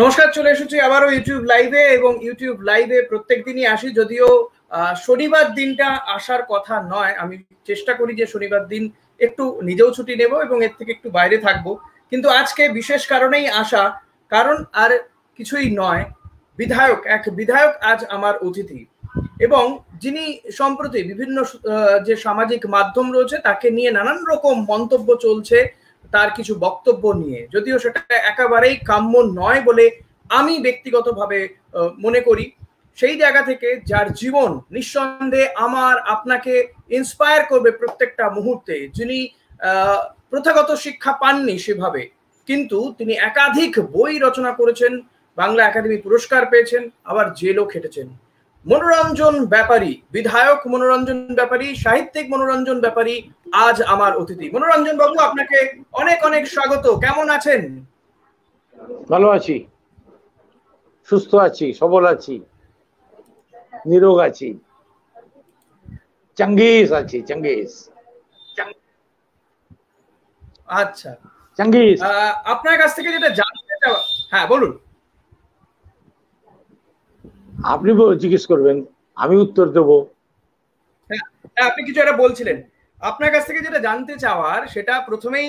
নমস্কার, চলে এসেছি আবারও ইউটিউব লাইভে এবং ইউটিউব লাইভে প্রত্যেক দিনই আসি, যদিও শনিবার দিনটা আসার কথা নয়। আমি চেষ্টা করি যে শনিবার দিন একটু নিজেও ছুটি নেব এবং এর থেকে একটু বাইরে থাকব, কিন্তু আজকে বিশেষ কারণেই আসা। কারণ আর কিছুই নয়, এক বিধায়ক আজ আমার অতিথি, এবং যিনি সম্প্রতি বিভিন্ন যে সামাজিক মাধ্যম রয়েছে তাকে নিয়ে নানান রকম মন্তব্য চলছে, তার কিছু বক্তব্য নিয়ে, যদিও সেটা একেবারেই কাম্য নয় বলে আমি ব্যক্তিগতভাবে মনে করি। সেই জায়গা থেকে যার জীবন নিঃসন্দেহে আমার আপনাকে ইন্সপায়ার করবে প্রত্যেকটা মুহূর্তে, যিনি প্রথাগত শিক্ষা পাননি সেভাবে, কিন্তু তিনি একাধিক বই রচনা করেছেন, বাংলা একাডেমি পুরস্কার পেয়েছেন, আবার জেলও খেটেছেন। মনোরঞ্জন ব্যাপারী, বিধায়ক মনোরঞ্জন ব্যাপারী, সাহিত্যিক মনোরঞ্জন ব্যাপারী আজ আমার অতিথি। মনোরঞ্জন বাবু, আপনাকে অনেক অনেক স্বাগত। কেমন আছেন? ভালো আছি, সুস্থ আছি, সবল আছি, নিরোগ আছি, চাঙ্গিস আছি, চাঙ্গিস। আচ্ছা, চাঙ্গিস, আপনার কাছ থেকে যেটা জানতে চাওয়া, হ্যাঁ বলুন। আপনি জিজ্ঞেস করবেন, আমি উত্তর দেব। হ্যাঁ, আপনি কিছু একটা বলছিলেন। আপনার কাছ থেকে যেটা জানতে চাওয়ার, সেটা প্রথমেই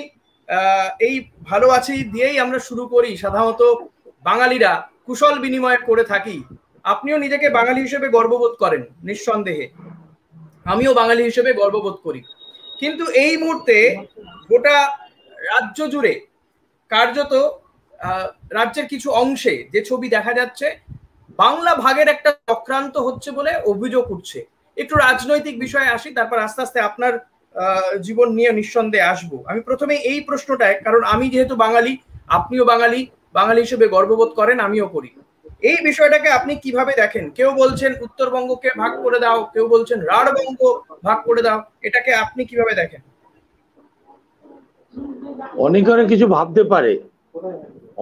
এই ভালো আছি দিয়েই আমরা শুরু করি। সাধারণত বাঙালিরা কুশল বিনিময় করে থাকি। আপনিও নিজেকে বাঙালি হিসেবে গর্ববোধ করেন নিঃসন্দেহে, আমিও বাঙালি হিসেবে গর্ববোধ করি। কিন্তু এই মুহূর্তে গোটা রাজ্য জুড়ে কার্যত রাজ্যের কিছু অংশে যে ছবি দেখা যাচ্ছে, বাংলা ভাগের একটা চক্রান্ত হচ্ছে বলে অভিযোগ উঠছে। একটু রাজনৈতিক বিষয়ে আসি, তারপর আস্তে আস্তে আপনার জীবন নিয়ে নিঃসন্দেহে আসবো। আমি প্রথমে এই প্রশ্নটায়, কারণ আমি যেহেতু বাঙালি, আপনিও বাঙালি, বাঙালি হিসেবে গর্ববোধ করেন, আমিও করি। এই বিষয়টাকে আপনি কিভাবে দেখেন? কেউ বলছেন উত্তরবঙ্গকে ভাগ করে দাও, কেউ বলছেন রাঢ়বঙ্গ ভাগ করে দাও, এটাকে আপনি কিভাবে দেখেন? অনেকে অনেক কিছু ভাবতে পারে,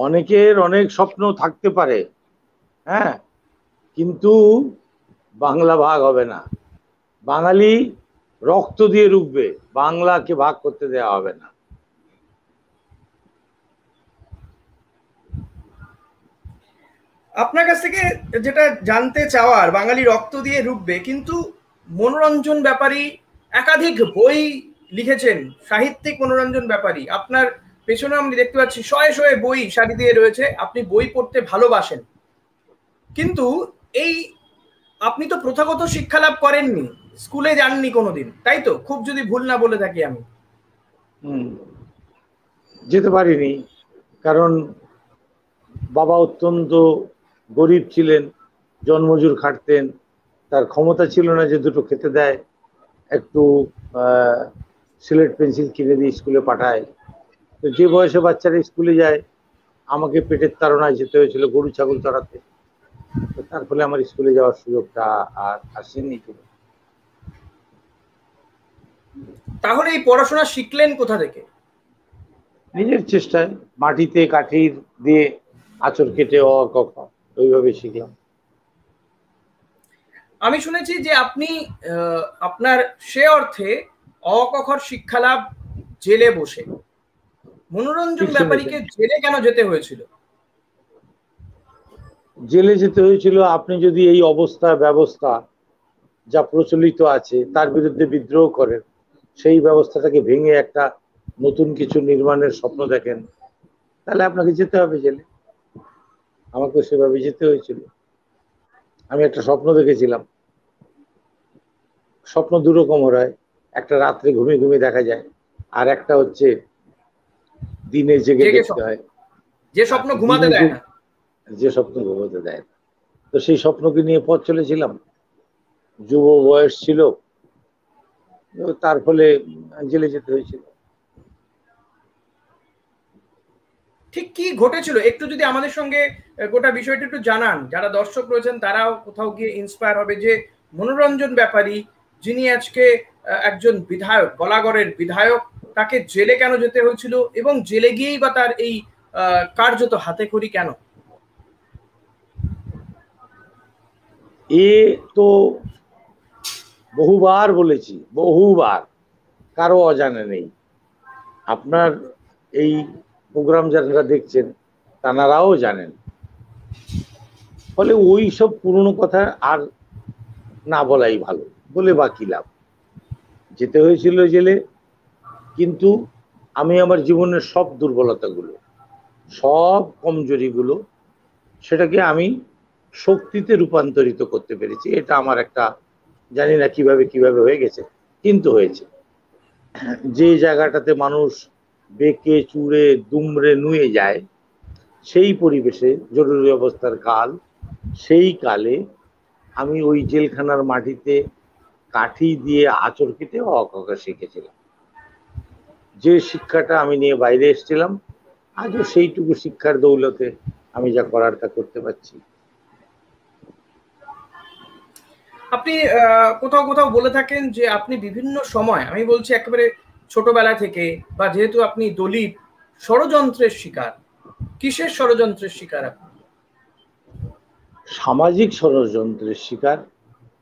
অনেকের অনেক স্বপ্ন থাকতে পারে, হ্যাঁ, কিন্তু বাংলা ভাগ হবে না। বাঙালি রক্ত দিয়ে রুখবে, বাংলাকে ভাগ করতে দেওয়া হবে না। আপনার কাছ থেকে যেটা জানতে চাওয়ার, বাঙালি রক্ত দিয়ে রুখবে, কিন্তু মনোরঞ্জন ব্যাপারী একাধিক বই লিখেছেন, সাহিত্যিক মনোরঞ্জন ব্যাপারী। আপনার পেছনে আমি দেখতে পাচ্ছি শয়ে শয়ে বই সারি দিয়ে রয়েছে, আপনি বই পড়তে ভালোবাসেন, কিন্তু এই আপনি তো প্রথাগত শিক্ষা লাভ করেননি, স্কুলে যাননি কোনোদিন, তাই তো? খুব যদি ভুল না বলে থাকি আমি। যেতে পারিনি, কারণ বাবা অত্যন্ত গরিব ছিলেন, জন্মজুর খাটতেন, তার ক্ষমতা ছিল না যে দুটো খেতে দেয়, একটু সিলেট পেন্সিল কিনে দিয়ে স্কুলে পাঠায়। তো যে বয়সে বাচ্চারা স্কুলে যায়, আমাকে পেটের তাড়নায় যেতে হয়েছিল গরু ছাগল চড়াতে। তো তার ফলে আমার স্কুলে যাওয়ার সুযোগটা আর আসেনি। তাহলে এই পড়াশোনা শিখলেন কোথা থেকে? নিজের চেষ্টায়, মাটিতে কাঠির দিয়ে আঁচড় কেটে অ ক খ ওইভাবে শিখলাম। আমি শুনেছি যে আপনি আপনার সে অর্থে অ ক খ শিক্ষা লাভ জেলে বসে। মনোরঞ্জন ব্যাপারীকে জেলে কেন যেতে হয়েছিল? জেলে যেতে হয়েছিল, আপনি যদি এই অবস্থা ব্যবস্থা যা প্রচলিত আছে তার বিরুদ্ধে বিদ্রোহ করেন, সেই ব্যবস্থাটাকে ভেঙে একটা নতুন কিছু নির্মাণের স্বপ্ন দেখেন, তাহলে আপনাকে যেতে হবে জেলে। আমাকে সেভাবে যেতে হয়েছিল। আমি একটা স্বপ্ন দেখেছিলাম। স্বপ্ন দুরকম হয়, একটা রাত্রে ঘুমিয়ে ঘুমিয়ে দেখা যায়, আর একটা হচ্ছে দিনে জেগে দেখতে হয়। যে স্বপ্ন ঘুমাতে দেয় না, যে স্বপ্ন ঘুমাতে দেয় না। তো সেই স্বপ্নকে নিয়ে পথ চলেছিলাম, যুব বয়স ছিল, তার ফলে জেলে যেতে হয়েছিল। ঠিক কি ঘটেছিল একটু যদি আমাদের সঙ্গে গোটা বিষয়টা একটু জানান, যারা দর্শক রয়েছেন তারাও কোথাও গিয়ে ইন্সপায়ার হবে, যে মনোরঞ্জন ব্যাপারী যিনি আজকে একজন বিধায়ক, বলাগড়ের বিধায়ক, তাকে জেলে কেন যেতে হয়েছিল, এবং জেলে গিয়েই বা তার এই কার্যত হাতে খড়ি কেন? এ তো বহুবার বলেছি, বহুবার, কারো অজানা নেই। আপনার এই প্রোগ্রাম যারা দেখছেন তানারাও জানেন ফলে ওই সব পুরনো কথা আর না বলাই ভালো, বলে বা কি লাভ। যেতে হয়েছিল জেলে, কিন্তু আমি আমার জীবনের সব দুর্বলতাগুলো, সব কমজোরিগুলো, সেটাকে আমি শক্তিতে রূপান্তরিত করতে পেরেছি। এটা আমার একটা, জানি না কিভাবে কিভাবে হয়ে গেছে, কিন্তু হয়েছে। যে জায়গাটাতে মানুষ বেঁকে চুড়ে দুমড়ে নুয়ে যায়, সেই পরিবেশে জরুরি অবস্থার কাল, সেই কালে আমি ওই জেলখানার মাটিতে কাঠি দিয়ে আঁচড় কেটে অঙ্ক শিখেছিলাম। যে শিক্ষাটা আমি নিয়ে বাইরে এসেছিলাম, আজও সেইটুকু শিক্ষার দৌলতে আমি যা করার তা করতে পারছি। আপনি কোথাও কোথাও বলে থাকেন যে আপনি বিভিন্ন সময়, আমি বলছি একেবারে ছোটবেলা থেকে, বা যেহেতু আপনি দলিত, ষড়যন্ত্রের শিকার। কিসের ষড়যন্ত্রের শিকার আপনি? সামাজিক ষড়যন্ত্রের শিকার।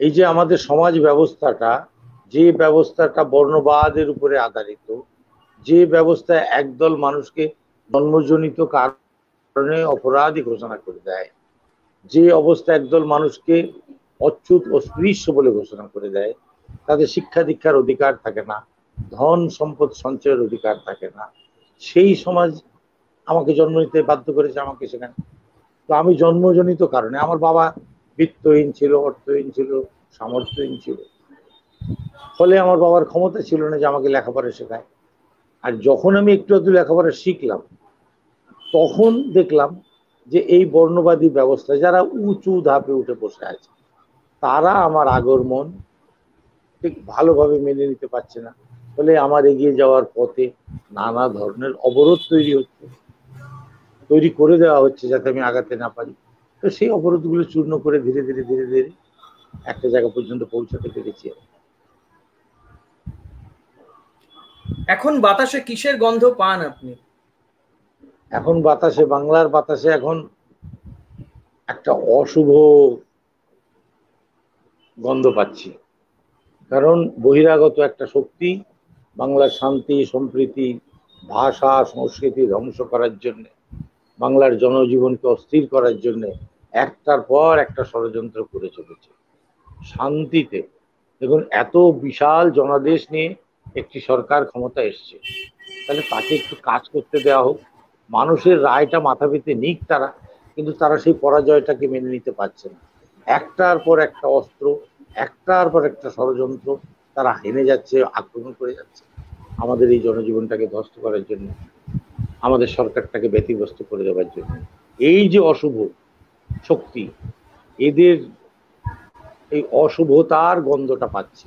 এই যে আমাদের সমাজ ব্যবস্থাটা, যে ব্যবস্থাটা বর্ণবাদের উপরে আধারিত, যে ব্যবস্থায় একদল মানুষকে জন্মজনিত কারণে অপরাধী ঘোষণা করে দেয়, যে অবস্থা একদল মানুষকে অচ্যুত ও স্পৃশ্য বলে ঘোষণা করে দেয়, তাদের শিক্ষা দীক্ষার অধিকার থাকে না, ধন সম্পদ সঞ্চয়ের অধিকার থাকে না, সেই সমাজ আমাকে জন্ম নিতে বাধ্য করেছে, আমাকে সেখানে। তো আমি জন্মজনিত কারণে, আমার বাবা বিত্তহীন ছিল, অর্থহীন ছিল, সামর্থ্যহীন ছিল, ফলে আমার বাবার ক্ষমতা ছিল না যে আমাকে লেখাপড়া শেখায়। আর যখন আমি একটু একটু লেখাপড়া শিখলাম, তখন দেখলাম যে এই বর্ণবাদী ব্যবস্থা যারা উঁচু ধাপে উঠে বসে আছে, তারা আমার আগমন ঠিক ভালোভাবে মেনে নিতে পারছে না। ফলে আমার এগিয়ে যাওয়ার পথে নানা ধরনের অবরোধ তৈরি করে দেওয়া হচ্ছে, যাতে আমি আগাতে না পারি। তো সেই অবরোধগুলো চূর্ণ করে ধীরে ধীরে ধীরে ধীরে একটা জায়গা পর্যন্ত পৌঁছাতে পেরেছি। এখন বাতাসে কিসের গন্ধ পান আপনি? এখন বাতাসে, বাংলার বাতাসে এখন একটা অশুভ গন্ধ পাচ্ছি। কারণ বহিরাগত একটা শক্তি বাংলার শান্তি সম্প্রীতি ভাষা সংস্কৃতি ধ্বংস করার জন্য, বাংলার জনজীবনকে অস্থির করার জন্য একটার পর একটা ষড়যন্ত্র করে চলেছে। শান্তিতে দেখুন, এত বিশাল জনাদেশ নিয়ে একটি সরকার ক্ষমতা এসছে, তাহলে তাকে একটু কাজ করতে দেওয়া হোক, মানুষের রায়টা মাথা পেতে নিক তারা। কিন্তু তারা সেই পরাজয়টাকে মেনে নিতে পারছে না। একটার পর একটা অস্ত্র, একটার পর একটা ষড়যন্ত্র তারা হেনে যাচ্ছে, আক্রমণ করে যাচ্ছে আমাদের এই জনজীবনটাকে ধ্বস্ত করার জন্য, আমাদের সরকারটাকে ব্যতিগ্রস্ত করে দেওয়ার জন্য। এই যে অশুভ শক্তি, এদের এই অশুভতার গন্ধটা পাচ্ছি,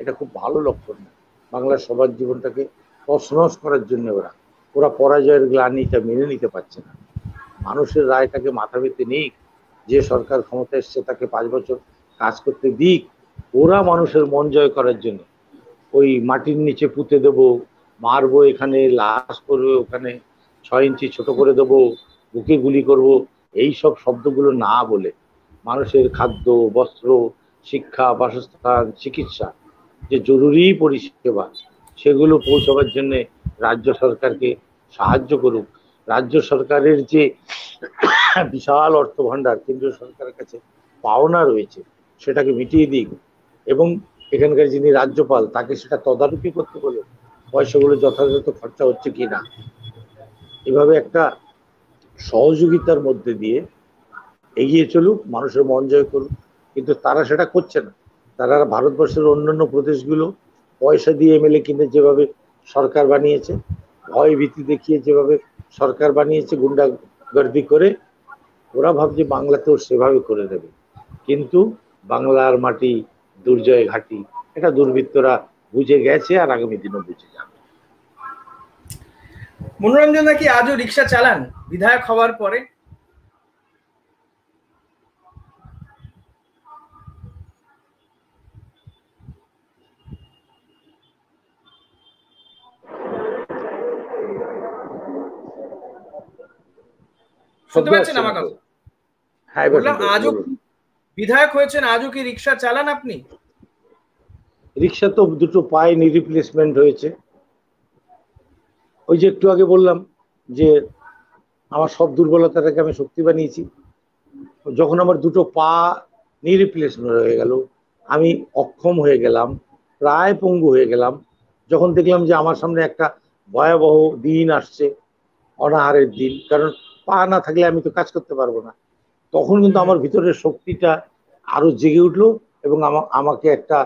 এটা খুব ভালো লক্ষণ না। বাংলার সবার জীবনটাকে তছনছ করার জন্য ওরা পরাজয়ের গ্লানিটা মেনে নিতে পারছে না। মানুষের রায়টাকে মাথা পেতে নিক, যে সরকার ক্ষমতা এসছে তাকে 5 বছর কাজ করতে দিক। ওরা মানুষের মন জয় করার জন্য ওই মাটির নিচে পুঁতে দেবো, মারবো, এখানে লাশ করবে, ওখানে 6 ইঞ্চি ছোট করে দেবো, বুকে গুলি করব, এই সব শব্দগুলো না বলে মানুষের খাদ্য বস্ত্র শিক্ষা বাসস্থান চিকিৎসা যে জরুরি পরিষেবা, সেগুলো পৌঁছাবার জন্য রাজ্য সরকারকে সাহায্য করুক। রাজ্য সরকারের যে বিশাল অর্থ ভাণ্ডার কেন্দ্রীয় সরকারের কাছে পাওনা রয়েছে, সেটাকে মিটিয়ে দিক। এবং এখানকার যিনি রাজ্যপাল, তাকে সেটা তদারকি করতে বলে পয়সাগুলো যথাযথ খরচা হচ্ছে কিনা। এভাবে একটা সহযোগিতার মধ্যে দিয়ে এগিয়ে চলুক, মানুষের মন জয় করুক। কিন্তু তারা সেটা করছে না। তারা ভারতবর্ষের অন্যান্য প্রদেশগুলো পয়সা দিয়ে এমএলএ কিনে যেভাবে সরকার বানিয়েছে, ভয় ভীতি দেখিয়ে যেভাবে সরকার বানিয়েছে, গুন্ডাগর্দি করে, ওরা ভাবছে বাংলাতেও সেভাবে করে দেবে। কিন্তু বাংলার মাটি দুর্জয় ঘাটি, এটা দুর্বৃত্তরা বুঝে গেছে, আর আগামী দিনও বুঝে যাবে। মনোরঞ্জন দা কি আজও রিক্সা চালান বিধায়ক হওয়ার পরে? শুনতে পাচ্ছেন আমার কথা? হ্যাঁ, বললাম আজও বিধায়ক হয়েছেন, আজও কি রিক্সা চালান আপনি? রিক্সা তো দুটো পায়ে নি রিপ্লেসমেন্ট হয়েছে। ওই যে একটু আগে বললাম যে আমার সব দুর্বলতাটাকে আমি শক্তি বানিয়েছি। যখন আমার দুটো পা নিরিপ্লেসমেন্ট হয়ে গেল, আমি অক্ষম হয়ে গেলাম, প্রায় পঙ্গু হয়ে গেলাম, যখন দেখলাম যে আমার সামনে একটা ভয়াবহ দিন আসছে, অনাহারের দিন, কারণ পা না থাকলে আমি তো কাজ করতে পারবো না, তখন কিন্তু আমার ভিতরের শক্তিটা আরো জেগে উঠলো এবং আমাকে একটা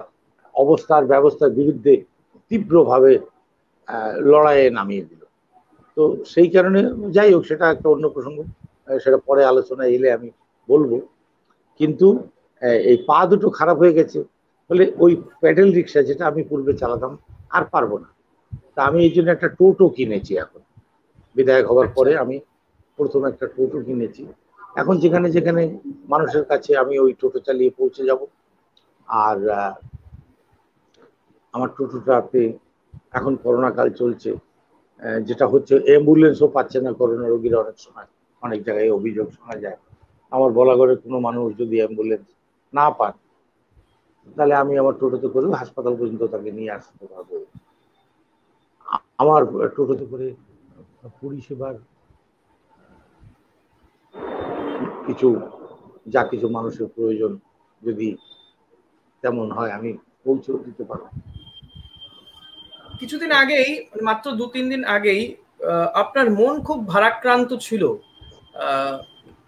অবস্থার ব্যবস্থার বিরুদ্ধে তীব্রভাবে লড়াইয়ে নামিয়ে দিল। তো সেই কারণে যাই হোক, সেটা একটা অন্য প্রসঙ্গ, সেটা পরে আলোচনায় এলে আমি বলবো। কিন্তু এই পা দুটো খারাপ হয়ে গেছে বলে ওই প্যাডেল রিক্সা যেটা আমি পূর্বে চালাতাম আর পারবো না। তা আমি এই জন্য একটা টোটো কিনেছি। এখন বিধায়ক হওয়ার পরে আমি প্রথম একটা টোটো কিনেছি। এখন যেখানে যেখানে মানুষের কাছে আমি ওই টোটো চালিয়ে পৌঁছে যাব। আর আমার টোটোটাতে এখন করোনা কাল চলছে, যেটা হচ্ছে অ্যাম্বুলেন্সও পাচ্ছে না করোনা রোগীরা। অনেক সময় অনেক জায়গায় অভিযোগ শোনা যায়, আমার বলাগড়ে কোনো মানুষ যদি অ্যাম্বুলেন্স না পান, তাহলে আমি আমার টোটোতে করে হাসপাতাল পর্যন্ত তাকে নিয়ে আসতে পারবো। আমার টোটোতে করে পরিষেবার কিছু কিছু মানুষের প্রয়োজন যদি তেমন হয়, আমি পৌঁছেও দিতে পারবো। কিছুদিন আগেই, মাত্র 2-3 দিন আগেই আপনার মন খুব ভারাক্রান্ত ছিল।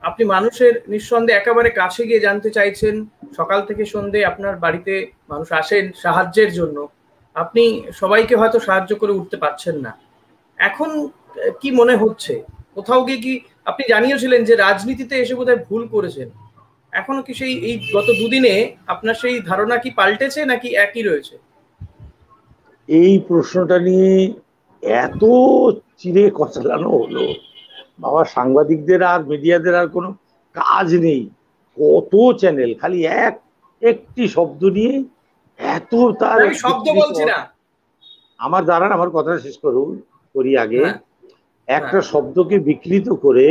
আপনি মানুষের নিঃসন্দেহে একেবারে কাছে গিয়ে জানতে চাইছেন। সকাল থেকে সন্ধে আপনার বাড়িতে মানুষ আসেন সাহায্যের জন্য, আপনি সবাইকে হয়তো সাহায্য করে উঠতে পারছেন না। এখন কি মনে হচ্ছে? কোথাও গিয়ে কি আপনি জানিয়েছিলেন যে রাজনীতিতে এসে বোধহয় ভুল করেছেন? এখনো কি সেই এই গত দুদিনে আপনার সেই ধারণা কি পাল্টেছে নাকি একই রয়েছে? এই প্রশ্নটা নিয়ে এত চিরে কচলানো হলো বাবা, সাংবাদিকদের আর মিডিয়াদের আর কোনো কাজ নেই। কত চ্যানেল খালি একটি শব্দ নিয়ে এত তার শব্দ বলছি না, আমার দাঁড়ান, আমার কথা শেষ করি আগে। একটা শব্দকে বিকৃত করে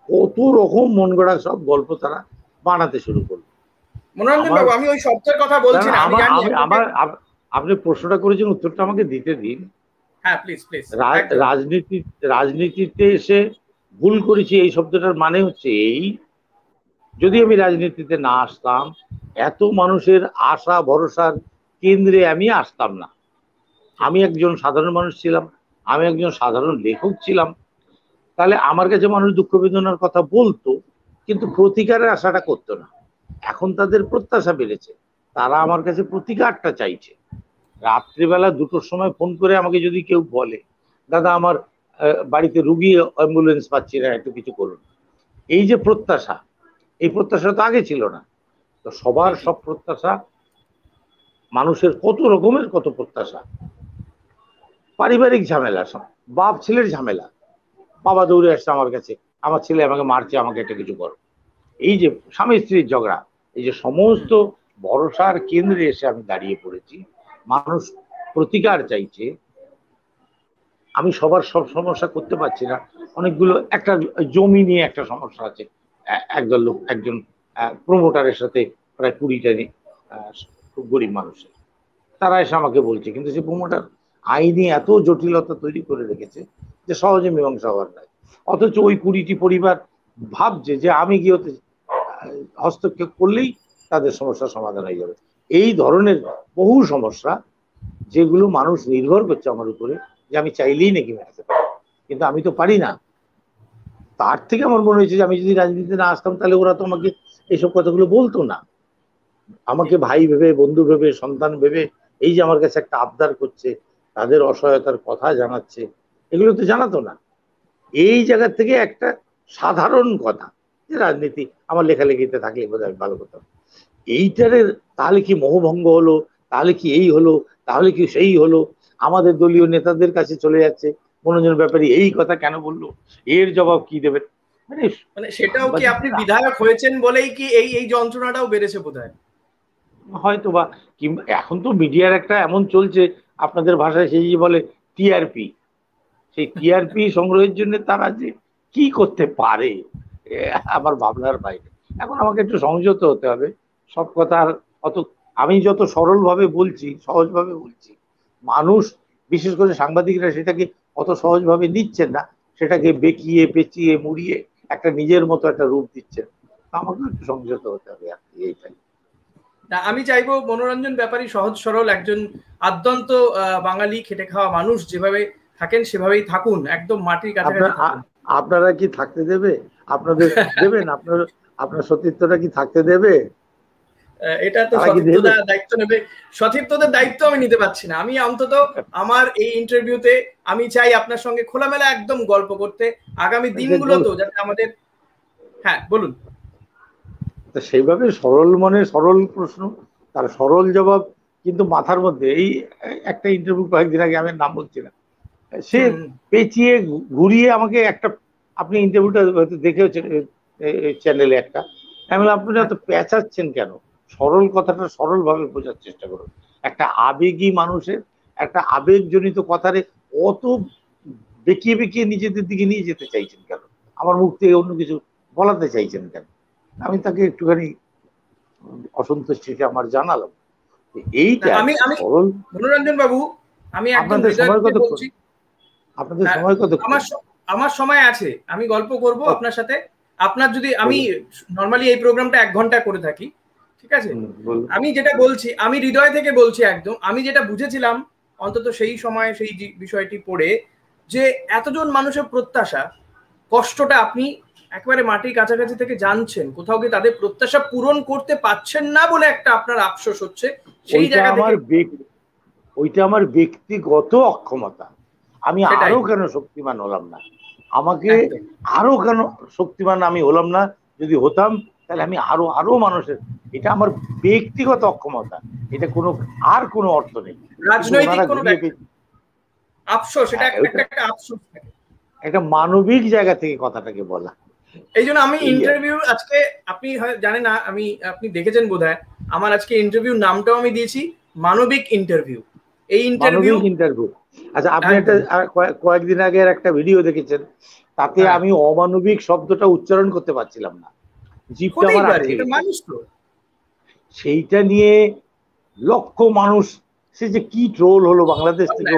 কত রকম মন গড়া সব গল্প তারা বানাতে শুরু করলো। মনোরঞ্জন বাবু, আমি ওই শব্দের কথা বলছি না, আমি জানি আমার আপনি প্রশ্নটা করেছেন, উত্তরটা আমাকে দিতে দিন। হ্যাঁ প্লিজ প্লিজ। রাজনীতিতে এসে ভুল করেছি এই শব্দটার মানে হচ্ছে এই, যদি আমি রাজনীতিতে না আসতাম, এত মানুষের আশা ভরসার কেন্দ্রে আমি আসতাম না। আমি একজন সাধারণ মানুষ ছিলাম, আমি একজন সাধারণ লেখক ছিলাম, তাহলে আমার কাছে মানুষ দুঃখ বেদনার কথা বলতো, কিন্তু প্রতিকারের আশাটা করতো না। এখন তাদের প্রত্যাশা বেড়েছে, তারা আমার কাছে প্রতিকারটা চাইছে। রাত্রিবেলা 2টোর সময় ফোন করে আমাকে যদি কেউ বলে, দাদা আমার বাড়িতে রুগী, অ্যাম্বুলেন্স পাচ্ছি না, একটু কিছু করুন, এই যে প্রত্যাশা, এই প্রত্যাশা তো আগে ছিল না। তো সবার সব প্রত্যাশা, মানুষের কত রকমের কত প্রত্যাশা। পারিবারিক ঝামেলা, বাপ ছেলের ঝামেলা, বাবা দৌড়ে আসছে আমার কাছে, আমার ছেলে আমাকে মারছে, আমাকে একটা কিছু করো। এই যে স্বামী স্ত্রীর ঝগড়া, এই যে সমস্ত ভরসার কেন্দ্রে এসে আমি দাঁড়িয়ে পড়েছি। মানুষ প্রতিকার চাইছে। আমি সবার সব সমস্যা করতে পারছি না। অনেকগুলো, একটা জমি নিয়ে একটা সমস্যা আছে, একদল লোক, একজন প্রমোটারের সাথে প্রায় 20টা খুব গরিব মানুষের, তারা এসে আমাকে বলছে, কিন্তু সে প্রমোটার আইনি এত জটিলতা তৈরি করে রেখেছে যে সহজে মীমাংসা হওয়ার নাই। অথচ ওই 20টি পরিবার ভাবছে যে আমি গিয়ে হস্তক্ষেপ করলেই তাদের সমস্যার সমাধান হয়ে যাবে। এই ধরনের বহু সমস্যা, যেগুলো মানুষ নির্ভর করছে আমার উপরে, যে আমি চাইলেই নাকি মেটাতে পারি, কিন্তু আমি তো পারি না। তার থেকে আমার মনে হয়েছে যে আমি যদি রাজনীতিতে না আসতাম, তাহলে ওরা তো আমাকে এইসব কথাগুলো বলতো না। আমাকে ভাই ভেবে, বন্ধু ভেবে, সন্তান ভেবে এই যে আমার কাছে একটা আবদার করছে, তাদের অসহায়তার কথা জানাচ্ছে, এগুলো তো জানাতো না। এই জায়গা থেকে একটা সাধারণ কথা, যে রাজনীতি আমার লেখালেখিতে থাকলে বোধহয় ভালো কথা, এইটারে তাহলে কি মোহভঙ্গ হলো, তাহলে কি এই হলো, তাহলে কি সেই হলো, আমাদের দলীয় নেতাদের কাছে চলে যাচ্ছে, মনোরঞ্জন ব্যাপারী এই কথা কেন বললো, এর জবাব কি দেবেন। মানে সেটাও কি আপনি বিধায়ক হয়েছেন বলেই কি এই এই যন্ত্রণাটাও বেড়েছে বোধহয়? হয়তো বা, এখন তো মিডিয়ার একটা এমন চলছে, আপনাদের ভাষায় সেই যে বলে টিআরপি, সেই টিআরপি সংগ্রহের জন্য তারা যে কি করতে পারে আমার ভাবনার বাইরে। এখন আমাকে একটু সংযত হতে হবে সব কথা। অত আমি যত সরল ভাবে বলছি, সহজ ভাবে বলছি, মানুষ বিশেষ করে সাংবাদিকরা সেটাকে অত সহজ ভাবে নিচ্ছেন না, সেটাকে বেঁকিয়ে পেঁচিয়ে মুড়িয়ে একটা নিজের মতো একটা রূপ দিচ্ছেন। আমাকেও একটু সংযত হতে হবে আর কি, এইটাই। আমি চাইবো মনোরঞ্জন ব্যাপারী সহজ সরল একজন আদ্যন্ত বাঙালি খেটে খাওয়া মানুষ যেভাবে থাকেন সেভাবেই থাকুন, একদম মাটির কাছাকাছি থাকুন। আপনারা কি থাকতে দেবে? আপনাদের দেবেন? আপনার সতীর্থরা কি থাকতে দেবে? এটা তো সতীর্থদের দায়িত্ব নেবে, সতীর্থদের দায়িত্ব আমি নিতে পারছি না। আমি অন্তত আমার এই ইন্টারভিউতে আমি চাই আপনার সঙ্গে খোলামেলা একদম গল্প করতে আগামী দিনগুলোতেও, যাতে আমাদের। হ্যাঁ বলুন। সেইভাবে সরল মনে সরল প্রশ্ন, তার সরল জবাব, কিন্তু মাথার মধ্যে এই একটা ইন্টারভিউ কয়েকদিন আগে, আমি নাম বলছি না, সে পেঁচিয়ে ঘুরিয়ে আমাকে একটা, আপনি ইন্টারভিউটা হয়তো দেখেছেন চ্যানেলে একটা, আমি বললাম আপনি এত পেঁচাচ্ছেন কেন, সরল কথাটা সরল ভাবে বোঝার চেষ্টা করুন। একটা আবেগী মানুষের একটা আবেগজনিত কথারে অত বেঁকিয়ে বেঁকিয়ে নিজেদের দিকে নিয়ে যেতে চাইছেন কেন, আমার মুখ থেকে অন্য কিছু বলাতে চাইছেন কেন? আমি তাকে একটুখানি অসন্তুষ্টিটা আমার জানালাম। এইটা আমি মনোরঞ্জন বাবু, আমি আপনাদের সময় কত, আপনাদের সময় কত? আমার সময় আছে, আমি গল্প করব আপনার সাথে। আপনার যদি, আমি নরমালি এই প্রোগ্রামটা 1 ঘন্টা করে থাকি, ঠিক আছে? আমি যেটা বলছি আমি হৃদয় থেকে বলছি একদম, আমি যেটা বুঝেছিলাম অন্তত সেই সময় সেই বিষয়টি পড়ে, যে এতজন মানুষের প্রত্যাশা, কষ্টটা আপনি একেবারে মাটির কাছাকাছি থেকে জানছেন, কোথাও গিয়ে তাদের প্রত্যাশা পূরণ করতে পারছেন না বলে একটা আপনার আফসোস হচ্ছে, সেই জায়গা থেকে। ওইটা আমার ব্যক্তিগত অক্ষমতা, আমি আরো কেন শক্তিমান হলাম না, আমাকে আরো কেন শক্তিমান আমি হলাম না, যদি হতাম তাহলে আমি আরো আরো মানুষের, এটা আমার ব্যক্তিগত অক্ষমতা, এটা কোনো আর কোনো অর্থ নেই, রাজনৈতিক কোনো আফসোস, এটা একটা আফসোস, একটা মানবিক জায়গা থেকে কথাটাকে বলা। এই জন্য আমি ইন্টারভিউ আজকে, আপনি জানেন না, আপনি দেখেছেন বোধহয়, আমার আজকে ইন্টারভিউ নামটাও আমি দিয়েছি মানবিক ইন্টারভিউ। এই ইন্টারভিউ। আচ্ছা, আপনি একটা কয়েকদিন আগে একটা ভিডিও দেখেছেন, তাতে আমি অমানবিক শব্দটা উচ্চারণ করতে পারছিলাম না, জিভটা আমার আটকে গেছে। সেইটা নিয়ে লক্ষ মানুষ, সে যে কি ট্রোল হলো বাংলাদেশ থেকে,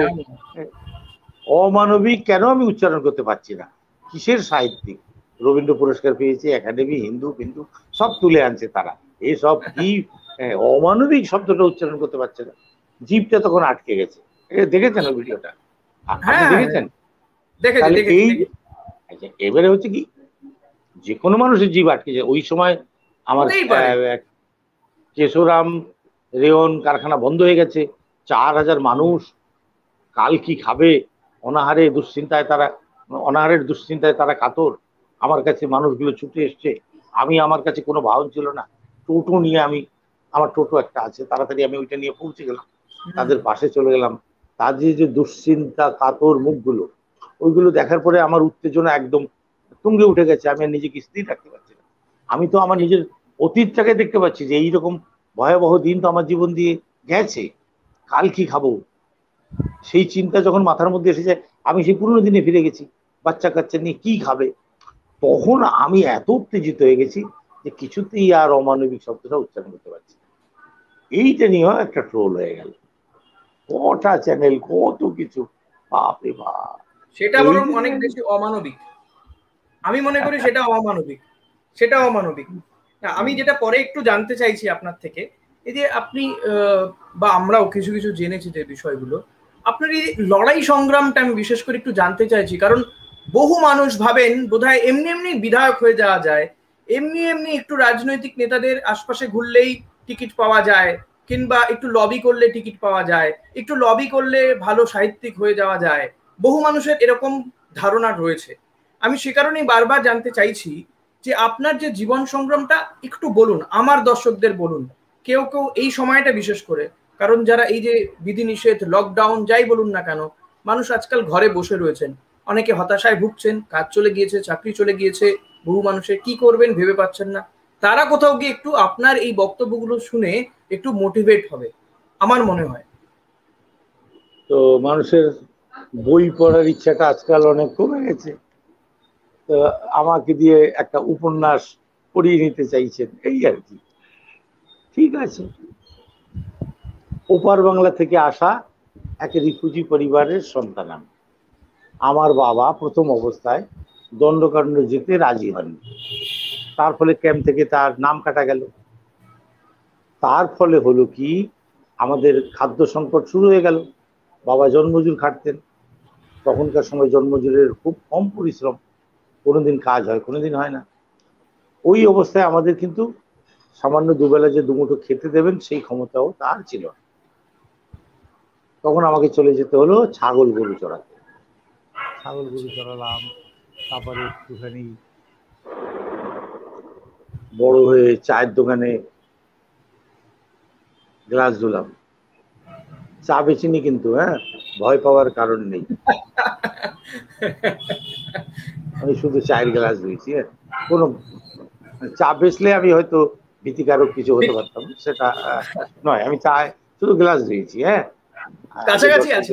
অমানবিক কেন আমি উচ্চারণ করতে পারছি না, কিসের সাহিত্যিক, রবীন্দ্র পুরস্কার পেয়েছে, একাডেমি, হিন্দু হিন্দু সব তুলে আনছে তারা, এসব কি অমানবিক শব্দটা উচ্চারণ করতে পারছে না, জিভটা তখন আটকে গেছে। দেখেছেন ওই ভিডিওটা? আপনি দেখেছেন? এই এবারে হচ্ছে কি, যে কোনো মানুষের জিভ আটকে যায়। ওই সময় আমার কেশোরাম রেয়ন কারখানা বন্ধ হয়ে গেছে, 4000 মানুষ কাল কি খাবে অনাহারের দুশ্চিন্তায় তারা কাতর। আমার কাছে মানুষগুলো ছুটে এসছে, আমার কাছে কোনো বাহন ছিল না, টোটো নিয়ে আমার টোটো একটা আছে, তাড়াতাড়ি আমি ওইটা নিয়ে পৌঁছে গেলাম, তাদের পাশে চলে গেলাম। তাদের যে দুশ্চিন্তা কাতর মুখগুলো, ওইগুলো দেখার পরে আমার উত্তেজনা একদম তুঙ্গে উঠে গেছে, আমি নিজেকে স্থির রাখতে পারছি না। আমি তো আমার নিজের অতীতটাকে দেখতে পাচ্ছি যে এইরকম ভয়াবহ দিন তো আমার জীবন দিয়ে গেছে, কাল কি খাবো সেই চিন্তা যখন মাথার মধ্যে এসে যায়, আমি সেই পুরনো দিনে ফিরে গেছি, বাচ্চা কাচ্চা নিয়ে কি খাবে, তখন আমি এত উত্তেজিত হয়ে গেছি যে কিছুতেই আর অমানবিক শব্দটা উচ্চারণ করতে পারছি। এইটা নিয়েও একটা ট্রোল হয়ে গেল, কটা চ্যানেল, কত কিছু, বাপরে বাপ। সেটা বরং অনেক বেশি অমানবিক, আমি মনে করি সেটা অমানবিক। আমি যেটা পরে একটু জানতে চাইছি আপনার থেকে, এই যে আপনি বা আমরাও কিছু কিছু জেনেছি যে বিষয়গুলো, আপনার এই লড়াই সংগ্রামটা আমি বিশেষ করে একটু জানতে চাইছি, কারণ বহু মানুষ ভাবেন বোধহয় এমনি এমনি বিধায়ক হয়ে যাওয়া যায়, এমনি এমনি একটু রাজনৈতিক নেতাদের আশপাশে ঘুরলেই টিকিট পাওয়া যায়, কিংবা একটু লবি করলে টিকিট পাওয়া যায়, একটু লবি করলে ভালো সাহিত্যিক হয়ে যাওয়া যায়, বহু মানুষের এরকম ধারণা রয়েছে। আমি সে কারণেই বারবার জানতে চাইছি যে আপনার যে জীবন সংগ্রামটা একটু বলুন, আমার দর্শকদের বলুন, কেউ কেউ এই সময়টা বিশেষ করে, কারণ যারা এই যে বিধিনিষেধ, লকডাউন যাই বলুন না কেন, মানুষ আজকাল ঘরে বসে রয়েছেন, অনেকে হতাশায় ভুগছেন, কাজ চলে গিয়েছে, চাকরি চলে গিয়েছে, বহু মানুষের কি করবেন ভেবে পাচ্ছেন না, তারা কোথাও গিয়ে একটু আপনার এই বক্তব্যগুলো শুনে একটু মোটিভেট হবে আমার মনে হয়। তো মানুষের বই পড়ার ইচ্ছাটা আজকাল অনেক কমে গেছে, তো আমাকে দিয়ে একটা উপন্যাস পড়িয়ে নিতে চাইছেন, এই আর কি। ঠিক আছে, ওপার বাংলা থেকে আসা এক রিফিউজি পরিবারের সন্তান আমি। আমার বাবা প্রথম অবস্থায় দণ্ডকারণ্য যেতে রাজি হননি, তার ফলে ক্যাম্প থেকে তার নাম কাটা গেল। তার ফলে হলো কি, আমাদের খাদ্য সংকট শুরু হয়ে গেল। বাবা জন্মজুর খাটতেন, তখনকার সময় জন্মজুরের খুব কম পরিশ্রম, কোনোদিন কাজ হয় কোনোদিন হয় না। ওই অবস্থায় আমাদের কিন্তু সামান্য দুবেলা যে দুমুঠো খেতে দেবেন সেই ক্ষমতাও তার ছিল না। তখন আমাকে চলে যেতে হলো ছাগল গরু চড়াতে। ছাগল গরু চড়ালাম, তারপরে একটুখানি বড় হয়ে চায়ের দোকানে গ্লাস ধুলাম। চা বেচিনি কিন্তু, হ্যাঁ, ভয় পাওয়ার কারণ নেই, আমি শুধু চায়ের গ্লাস ধুয়েছি। হ্যাঁ, কোনো চা বেচলে আমি হয়তো ভীতিকারক কিছু হতে পারতাম, সেটা নয়। আমি চা শুধু গ্লাস ধুয়েছি। হ্যাঁ, কাছাকাছি আছে।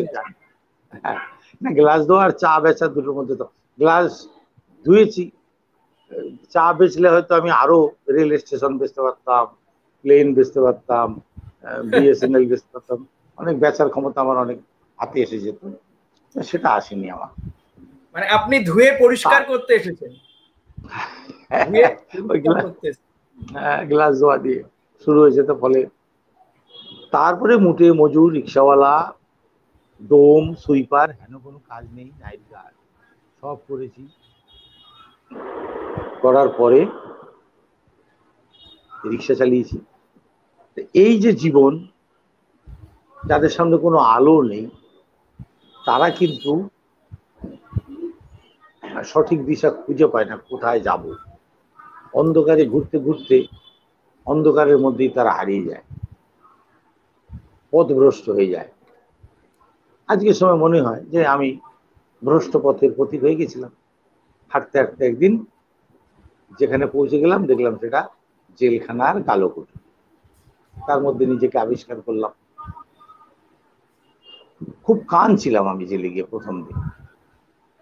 হ্যাঁ, না, গ্লাস ধোয়া আর চা বেচা দুটোর মধ্যে তো, গ্লাস ধুয়েছি। চা বেচলে হয়তো আমি আরো রেল স্টেশন বেচতে পারতাম, প্লেন বেচতে পারতাম, বিএসএনএল বেচতে পারতাম, অনেক বেচার ক্ষমতা আমার অনেক হাতে এসে যেত। সেটা আসেনি আমার। মানে আপনি ধুয়ে পরিষ্কার করতে এসেছেন? ওই গ্লাস ধোয়া দিয়ে শুরু হয়েছে। তো ফলে তারপরে মুটে মজুর, রিক্সাওয়ালা, ডোম, সুইপার, হেন কোনো কাজ নেই, নাইট গার্ড সব করেছি। করার পরে রিক্সা চালিয়েছি। এই যে জীবন, যাদের সামনে কোনো আলো নেই, তারা কিন্তু সঠিক দিশা খুঁজে পায় না, কোথায় যাব। অন্ধকারে ঘুরতে ঘুরতে অন্ধকারের মধ্যেই তারা হারিয়ে যায়, পথভ্রষ্ট হয়ে যায়। আজকের সময় মনে হয় যে আমি ভ্রষ্ট পথের পথিক হয়ে গেছিলাম। হাঁটতে হাঁটতে একদিন যেখানে পৌঁছে গেলাম, দেখলাম সেটা জেলখানার কালো কুঠি। তার মধ্যে নিজেকে আবিষ্কার করলাম। খুব কাঁদছিলাম আমি জেলে গিয়ে প্রথম দিন।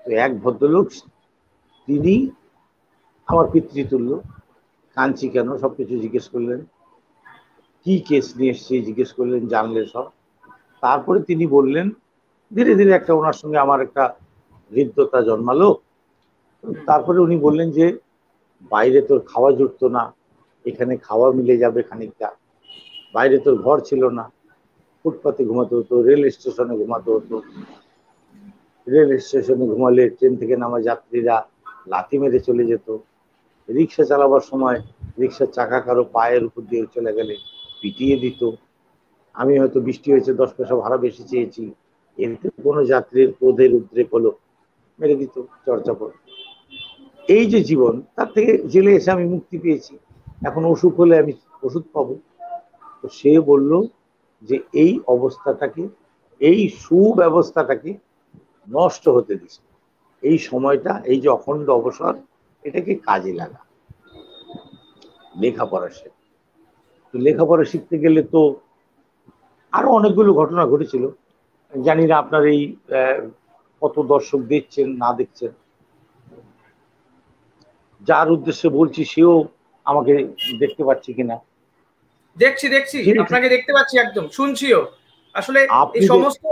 তো এক ভদ্রলোক, তিনি আমার পিতৃতুল্য, কাঁদছি কেন সবকিছু জিজ্ঞেস করলেন, কি কেস নিয়ে এসছি জিজ্ঞেস করলেন, জানলেন সব। তারপরে তিনি বললেন, ধীরে ধীরে একটা ওনার সঙ্গে আমার একটা হৃদ্যতা জন্মালো। তারপরে উনি বললেন যে বাইরে তোর খাওয়া জুটতো না, এখানে খাওয়া মিলে যাবে খানিকটা। বাইরে তোর ঘর ছিল না, ফুটপাতে ঘুমাতে হতো, রেল স্টেশনে ঘুমাতে হতো। রেল স্টেশনে ঘুমালে ট্রেন থেকে নামা যাত্রীরা লাথি মেরে চলে যেত। রিক্সা চালাবার সময় রিক্সার চাকা কারো পায়ের উপর দিয়ে চলে গেলে পিটিয়ে দিত। আমি হয়তো বৃষ্টি হয়েছে 10 পয়সা ভাড়া বেশি চেয়েছি, এতে কোনো যাত্রীর ক্রোধের উদ্রেক হলো, মেরে দিত চড়চাপড়। এই যে জীবন, তার থেকে জেলে এসে আমি মুক্তি পেয়েছি। এখন অসুখ হলে আমি ওষুধ পাবো। তো সে বলল যে এই অবস্থাটাকে, এই সুব্যবস্থাটাকে নষ্ট হতে দিস, এই সময়টা, এই যে অখণ্ড অবসর, এটাকে কাজে লাগা, লেখাপড়া শেখ। তো লেখাপড়া শিখতে গেলে তো আরো অনেকগুলো ঘটনা ঘটেছিল। জানি না আপনার এই কত দর্শক দেখছেন না দেখছেন, যার উদ্দেশ্যে বলছি সেও আমাকে দেখতে পাচ্ছি কিনা। দেখছি দেখছি, আপনাকে দেখতে পাচ্ছি, একদম শুনছিও। আসলে এই আপনি সমস্ত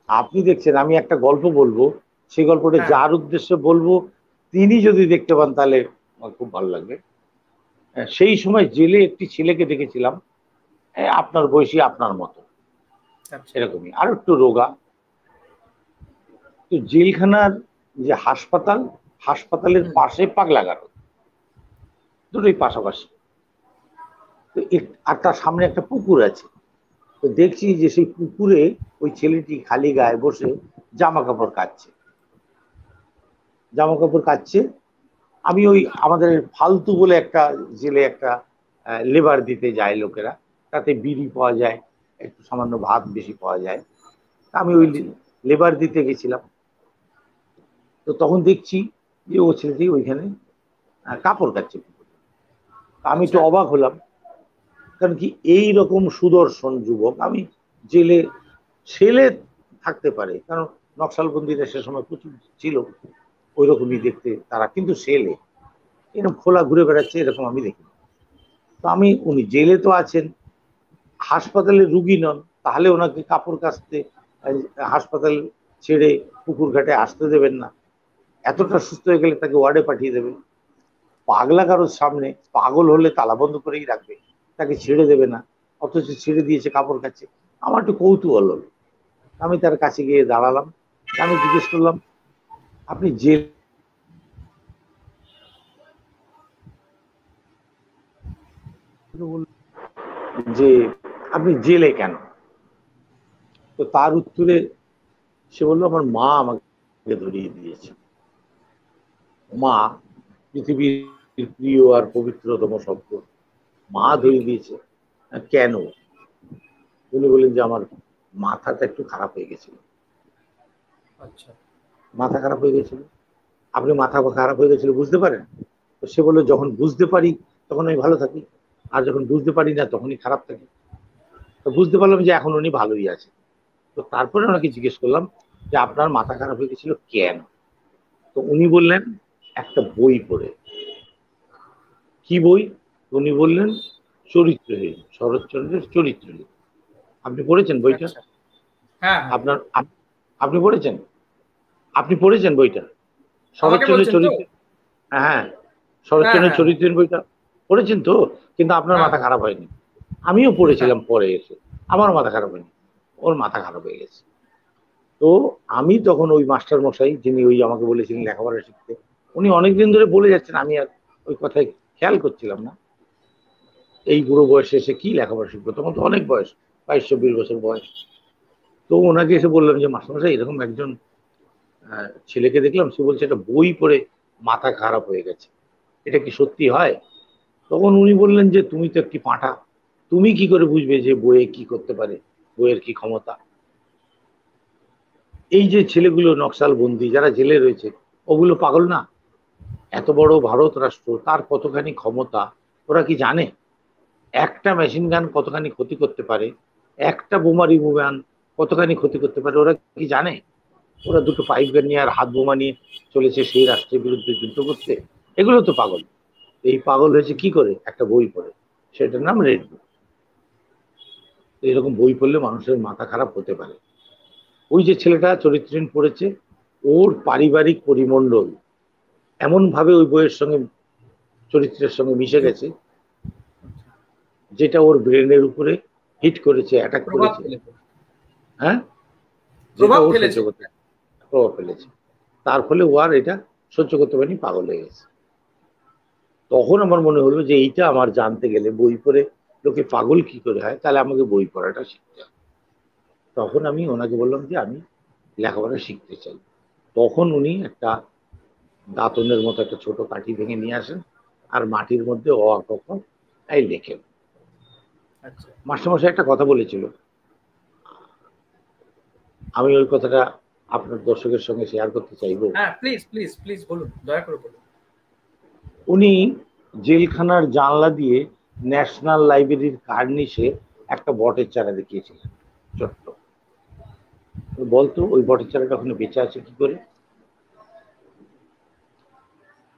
আপনি দেখছেন। আমি একটা গল্প বলবো, সেই গল্পটা যার উদ্দেশ্যে বলবো তিনি যদি দেখতে পান তাহলে আমার খুব ভালো লাগবে। সেই সময় জেলে একটি ছেলেকে দেখেছিলাম, আপনার বয়সী, আপনার মতো এরকমই, আর একটু রোগা। তো জেলখানার যে হাসপাতাল, হাসপাতালের পাশে পাগলাগারদ, দুটোই পাশাপাশি। তো আর তার সামনে একটা পুকুর আছে। তো দেখছি যে সেই পুকুরে ওই ছেলেটি খালি গায়ে বসে জামা কাপড় কাচ্ছে, জামা কাপড় কাচ্ছে। আমি ওই আমাদের ফালতু বলে একটা জেলে একটা লেবার দিতে যায় লোকেরা, তাতে বিড়ি পাওয়া যায়, একটু সামান্য ভাত বেশি পাওয়া যায়। আমি ওই লেবার দিতে গেছিলাম। তো তখন দেখছি যে ও ছেলেটি ওইখানে কাপড় কাচ্ছে। আমি একটু অবাক হলাম, কারণ কি এই রকম সুদর্শন যুবক, আমি জেলে ছেলে থাকতে পারে, কারণ নকশালবন্দিরা সে সময় প্রচুর ছিল, ওই রকমই দেখতে তারা, কিন্তু ছেলে এরকম খোলা ঘুরে বেড়াচ্ছে এরকম আমি দেখি। তো আমি, উনি জেলে তো আছেন, হাসপাতালে রুগী নন, তাহলে ওনাকে কাপড় কাচতে হাসপাতাল ছেড়ে পুকুর ঘাটে আসতে দেবেন না। এতটা সুস্থ হয়ে গেলে তাকে ওয়ার্ডে পাঠিয়ে দেবেন। পাগলা কারোর সামনে পাগল হলে তালা বন্ধ করেই রাখবে, তাকে ছেড়ে দেবে না, অথচ ছেড়ে দিয়েছে কাপড় কাচ্ছে। আমার একটু কৌতূহল হলো, আমি তার কাছে গিয়ে দাঁড়ালাম, আমি জিজ্ঞেস করলাম আপনি জেল যে আপনি জেলে কেন? তো তার উত্তরে সে বললো আমার মা আমাকে ধরিয়ে দিয়েছে। মা পৃথিবীর প্রিয় আর পবিত্রতম শব্দ, মা ধরিয়ে দিয়েছে। কেন? উনি বললেন যে আমার মাথাটা একটু খারাপ হয়ে গেছিল। আচ্ছা, মাথা খারাপ হয়ে গেছিল। আপনি মাথা খারাপ হয়ে গেছিল বুঝতে পারেন? তো সে বললো যখন বুঝতে পারি তখন আমি ভালো থাকি, আর যখন বুঝতে পারি না তখনই খারাপ থাকি। তো বুঝতে পারলাম যে এখন উনি ভালোই আছে। তো তারপরে ওনাকে জিজ্ঞেস করলাম যে আপনার মাথা খারাপ হয়ে গেছিল কেন? তো উনি বললেন একটা বই পড়ে। কি বই? উনি বললেন চরিত্রহীন, শরৎচন্দ্রের চরিত্রহীন। আপনি পড়েছেন বইটা? আচ্ছা, হ্যাঁ হ্যাঁ, আপনার আপনি পড়েছেন? আপনি পড়েছেন বইটা? আমাকে শরৎচন্দ্রের বলছেন তো? চরিত্র, হ্যাঁ হ্যাঁ শরৎচন্দ্রের হ্যাঁ হ্যাঁ চরিত্রহীন বইটা পড়েছেন তো? কিন্তু আপনার হ্যাঁ মাথা হ্যাঁ খারাপ হয়নি। আমিও হ্যাঁ, পড়েছিলাম পরে এসে, আমার মাথা খারাপ হয়নি, ওর মাথা খারাপ হয়ে গেছে। তো আমি তখন ওই মাস্টার মশাই যিনি ওই আমাকে বলেছিলেন লেখাপড়া শিখতে, উনি অনেকদিন ধরে বলে যাচ্ছেন, আমি আর ওই কথায় খেয়াল করছিলাম না। এই বুড়ো বয়সে এসে কি লেখাপড়া শিখবো, তখন তো অনেক বয়স, 22-24 বছর বয়স। তো ওনাকে এসে বললাম যে মাস্টারমশাই এরকম একজন ছেলেকে দেখলাম, সে বলছে একটা বই পড়ে মাথা খারাপ হয়ে গেছে, এটা কি সত্যি হয়? তখন উনি বললেন যে তুমি তো একটি পাঁঠা, তুমি কি করে বুঝবে যে বইয়ে কি করতে পারে, বইয়ের কি ক্ষমতা? এই যে ছেলেগুলো নকশাল বন্দি যারা জেলে রয়েছে, ওগুলো পাগল না? এত বড় ভারত রাষ্ট্র, তার কতখানি ক্ষমতা, ওরা কি জানে একটা মেশিন গান কতখানি ক্ষতি করতে পারে, একটা বোমারি বিমান কতখানি ক্ষতি করতে পারে, ওরা কি জানে? ওরা দুটো পাইপ গান নিয়ে আর হাত বোমা নিয়ে চলেছে সেই রাষ্ট্রের বিরুদ্ধে যুদ্ধ করতে। এগুলো তো পাগল। এই পাগল হয়েছে কি করে? একটা বই পড়ে, সেটার নাম রেড বুক। এরকম বই পড়লে মানুষের মাথা খারাপ হতে পারে। ওই যে ছেলেটা চরিত্রহীন পড়েছে, ওর পারিবারিক পরিমণ্ডল এমন ভাবে ওই বইয়ের সঙ্গে, চরিত্রের সঙ্গে মিশে গেছে, যেটা ওর ব্রেনের উপরে হিট করেছে, অ্যাটাক প্রভাব করেছে। ফেলেছে, হ্যাঁ, যেটা প্রভাব ও সহ্য ফেলেছে। করতে, প্রভাব ফেলেছে। তার ফলে ও আর এটা সহ্য করতে পারেনি, পাগল হয়ে গেছে। তখন আমার মনে হলো যে এইটা আমার জানতে গেলে বই পড়ে লোকে পাগল কি করে হয়, তাহলে আমাকে বই পড়াটা শিখতে হবে। তখন আমি ওনাকে বললাম যে আমি লেখাপড়া শিখতে চাই। তখন উনি একটা দাঁতনের মতো একটা ছোট কাঠি ভেঙে নিয়ে আসেন, আর মাটির মধ্যে অ আ ক খ এই লেখেন। আচ্ছা, মাস্টারমশাই একটা কথা বলেছিল, আমি ওই কথাটা আপনার দর্শকের সঙ্গে শেয়ার করতে চাইবো। হ্যাঁ প্লিজ প্লিজ প্লিজ বলুন, দয়া করে বলুন। উনি জেলখানার জানলা দিয়ে ন্যাশনাল লাইব্রেরির কার্নিশে একটা বটের চারা দেখিয়েছিলেন, ছোট্ট। বলতো ওই বটের চারাটা ওখানে বেঁচে আছে কি করে?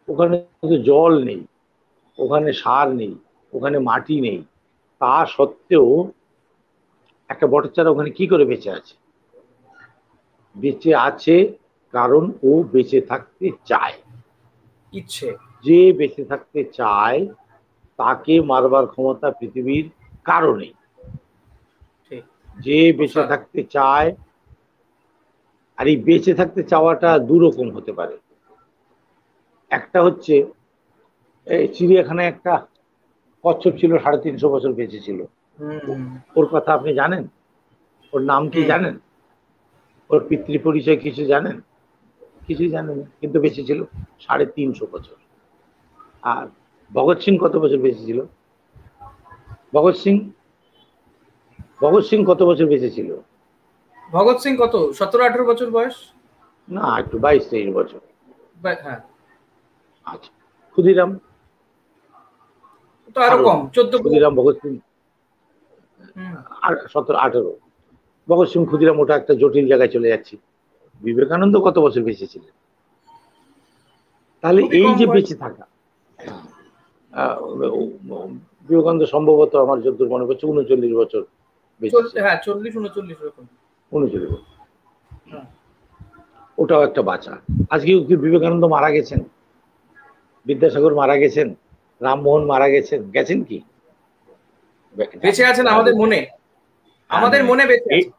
ওখানে তো জল নেই, ওখানে সার নেই, ওখানে মাটি নেই, তা সত্ত্বেও একটা বটের চারা ওখানে কি করে বেঁচে আছে? বেঁচে আছে কারণ ও বেঁচে থাকতে চায়। ইচ্ছে। যে বেঁচে থাকতে চায় তাকে মারবার ক্ষমতা পৃথিবীর কারো নেই। ঠিক। যে বেঁচে অসাধারণ। থাকতে চায়, আর এই বেঁচে থাকতে চাওয়াটা দুরকম হতে পারে। একটা হচ্ছে এই চিড়িয়াখানায় একটা কচ্ছপ ছিল, 350 বছর বেঁচে ছিল। হুম ওর কথা আপনি জানেন? ওর নাম কি হুম। জানেন? ওর পিতৃ পরিচয় কিছু জানেন? কিছুই জানেন না, কিন্তু বেঁচে ছিল 350 বছর। আর ভগৎ সিং কত বছর বেঁচে ছিল? ভগৎ সিং, ভগৎ সিং কত বছর বেঁচে ছিল? ভগৎ সিং কত, 17-18 বছর বয়স? না, একটু 22-23 বছর। হ্যাঁ। আচ্ছা, ক্ষুদিরাম? তো আরো আরো কম, 14। ক্ষুদিরাম, ভগৎ সিং হুম। আর 17-18। ভগৎ সিং ক্ষুদিরাম ওটা একটা জটিল জায়গায় চলে যাচ্ছি। বিবেকানন্দ কত বছর বেঁচে ছিলেন? তাহলে খুবই এই কম যে বয়স। বেঁচে থাকা, আহ, বিবেকানন্দ সম্ভবত আমার যতদূর মনে করছে 39 বছর বেঁচে ছিলেন। হ্যাঁ 40-39 এরকম। 39 বছর, হ্যাঁ। ওটাও একটা বাঁচা। আজকে কি বিবেকানন্দ মারা গেছেন? বিদ্যাসাগর মারা গেছেন, রামমোহন মারা গেছেন, গেছেন কি? বেঁচে আছেন আমাদের মনে, আমাদের মনে বেঁচে আছে।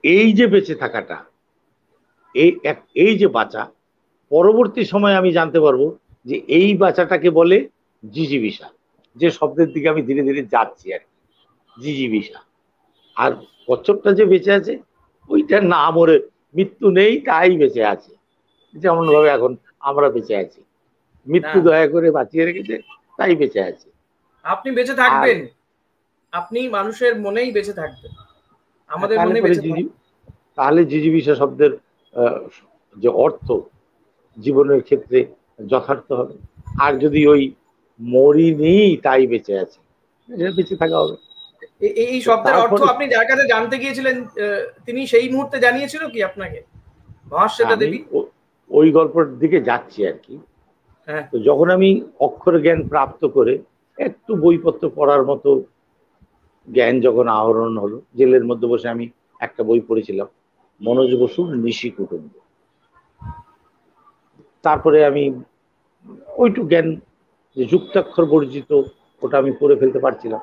এই যে বেঁচে থাকাটা, এই যে বাঁচা, পরবর্তী সময়ে আমি জানতে পারবো যে এই বাঁচাটাকে বলে জিজিবিষা, যে শব্দের দিকে আমি ধীরে ধীরে যাচ্ছি আর কি, জিজিবিষা। আর কচ্ছপটা যে বেঁচে আছে, ওইটার নাম ওর মৃত্যু নেই, তাই বেঁচে আছে। যেমন ভাবে এখন আমরা বেঁচে আছি, মৃত্যু দয়া করে বাঁচিয়ে রেখেছে, তাই বেঁচে আছে। আপনি বেঁচে থাকবেন, আপনি মানুষের মনেই বেঁচে থাকবেন, আমাদের মনে বেঁচে থাকবেন। তাহলে জিজিবিষা শব্দের যে অর্থ জীবনের ক্ষেত্রে যথার্থ হবে। আর যদি ওই মরি নেই তাই বেঁচে আছে, বেঁচে থাকা হবে। এই শব্দের অর্থ আপনি যার কাছে জানতে গিয়েছিলেন, তিনি সেই মুহূর্তে জানিয়েছিল কি আপনাকে? মহাশ্বেতা দেবী? ওই গল্পের দিকে যাচ্ছি আর কি। তো যখন আমি অক্ষর জ্ঞান প্রাপ্ত করে একটু বইপত্র পড়ার মতো জ্ঞান যখন আহরণ হলো, জেলের মধ্যে বসে আমি একটা বই পড়েছিলাম, মনোজ বসুর নিশি কুটুম্ব। তারপরে আমি ওইটু জ্ঞান যে যুক্তাক্ষর বর্জিত, ওটা আমি পড়ে ফেলতে পারছিলাম।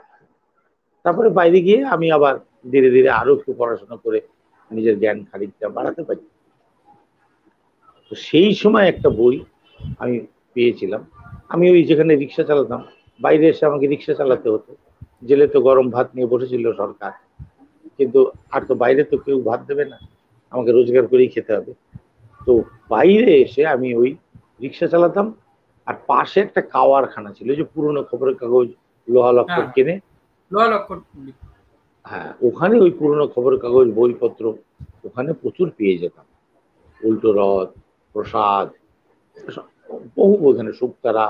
তারপরে বাইরে গিয়ে আমি আবার ধীরে ধীরে আরো একটু পড়াশোনা করে নিজের জ্ঞান খানিকটা বাড়াতে পারি। তো সেই সময় একটা বই আমি পেয়েছিলাম। আমি ওই যেখানে রিক্সা চালাতাম, বাইরে এসে আমাকে রিক্সা চালাতে হতো। জেলে তো গরম ভাত নিয়ে বসেছিল সরকার, কিন্তু আর তো বাইরে তো কেউ ভাত দেবে না, আমাকে রোজগার করেই খেতে হবে। তো বাইরে এসে আমি ওই রিক্সা চালাতাম, আর পাশে একটা কাওয়ারখানা ছিল, যে পুরনো খবরের কাগজ লোহা লক্কর কেনে, হ্যাঁ, ওখানে ওই পুরনো খবরের কাগজ বইপত্র ওখানে প্রচুর পেয়ে যেতাম। উল্টো রথ, প্রসাদ, বহু, ওখানে শুক্তারা।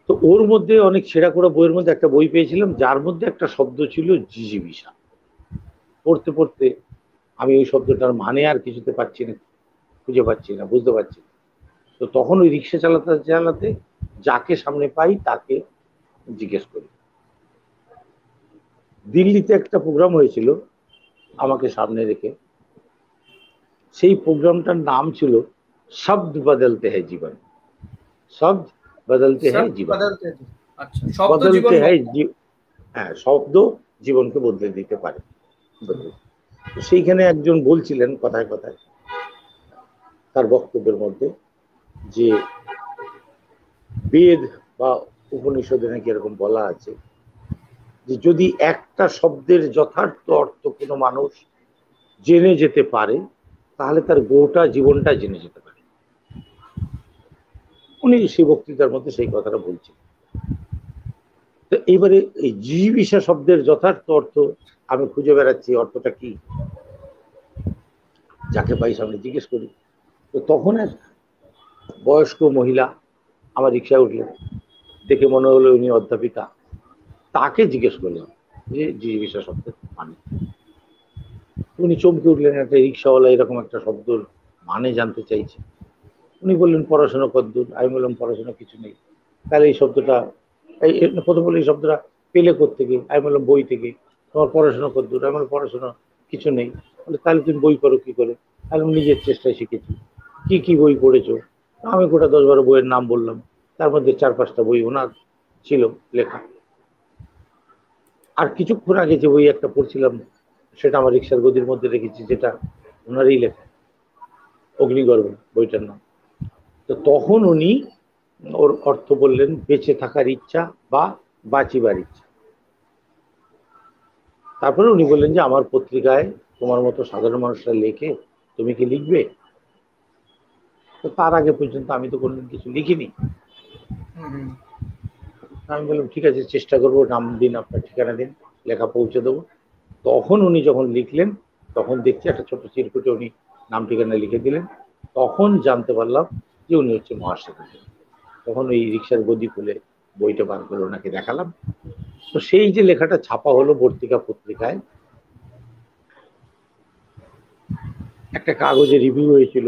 তো ওর মধ্যে অনেক ছেঁড়া করা বইয়ের মধ্যে একটা বই পেয়েছিলাম, যার মধ্যে একটা শব্দ ছিল জিজিবিষা। পড়তে পড়তে আমি ওই শব্দটার মানে আর কিছুতে পাচ্ছি না, খুঁজে পাচ্ছি না, বুঝতে পারছি না। তো তখন ওই রিক্সা চালাতে চালাতে যাকে সামনে পাই তাকে জিজ্ঞেস করি। দিল্লিতে একটা প্রোগ্রাম হয়েছিল আমাকে সামনে রেখে, সেই প্রোগ্রামটার নাম ছিল শব্দ বদলতে হ্যায় জীবন। শব্দ বদলতে হ্যায় জীবন, বদলতে হ্যায়, হ্যাঁ, শব্দ জীবনকে বদলে দিতে পারে। সেইখানে একজন বলছিলেন কথায় কথায় তার বক্তব্যের মধ্যে যে বেদ বা উপনিষদে নাকি এরকম বলা আছে যে যদি একটা শব্দের যথার্থ অর্থ কোনো মানুষ জেনে যেতে পারে, তাহলে তার গোটা জীবনটা জেনে যেতে পারে। উনি সেই বক্তৃতার মধ্যে সেই কথাটা বলছেন। তো এইবারে এই জিজিবিষা শব্দের যথার্থ অর্থ আমি খুঁজে বেড়াচ্ছি, অর্থটা কি, যাকে পাই সামনে জিজ্ঞেস করি। তো তখন এক বয়স্ক মহিলা আমার রিক্সায় উঠলেন, দেখে মনে হলো উনি অধ্যাপিকা। তাকে জিজ্ঞেস করলাম যে জিজিবিষা শব্দের মানে। উনি চমকে উঠলেন, একটা রিক্সাওয়ালা এরকম একটা শব্দর মানে জানতে চাইছে। উনি বললেন পড়াশোনা কতদূর? আমি বললাম পড়াশোনা কিছু নেই। তাহলে এই শব্দটা, প্রথম বলে এই শব্দটা পেলে কোত্থেকে? আমি বললাম বই থেকে। তোমার পড়াশোনা কতদূর? আমি বললাম পড়াশোনা কিছু নেই। বলে তাহলে তুমি বই পড়ো কি করে? আমি নিজের চেষ্টায় শিখেছি। কি কি বই পড়েছো? আমি গোটা 10-12 বইয়ের নাম বললাম, তার মধ্যে 4-5টা বই ওনার ছিল লেখা। আর কিছুক্ষণ আগে যে বই একটা পড়ছিলাম, সেটা আমার রিক্সার গদির মধ্যে রেখেছি, যেটা ওনারই লেখা, অগ্নিগর্ভ বইটার নাম। তো তখন উনি ওর অর্থ বললেন বেঁচে থাকার ইচ্ছা বা বাঁচিবার ইচ্ছা। তারপরে উনি বললেন যে আমার পত্রিকায় তোমার মতো সাধারণ মানুষরা লেখে, তুমি কি লিখবে? তো তার আগে পর্যন্ত আমি তো কোনোদিন কিছু লিখিনি। আমি বললাম ঠিক আছে, চেষ্টা করবো, নাম দিন, আপনার ঠিকানা দিন, লেখা পৌঁছে দেবো। তখন উনি যখন লিখলেন, তখন দেখছি একটা ছোট চিরকুটে উনি নাম ঠিকানা লিখে দিলেন। তখন জানতে পারলাম যে উনি হচ্ছে মহাশ্বেতা দেবী। তখন ওই রিক্সার গদি খুলে বইটা বার করে ওনাকে দেখালাম। তো সেই যে লেখাটা ছাপা হলো বর্তিকা পত্রিকায়, একটা কাগজে রিভিউ হয়েছিল,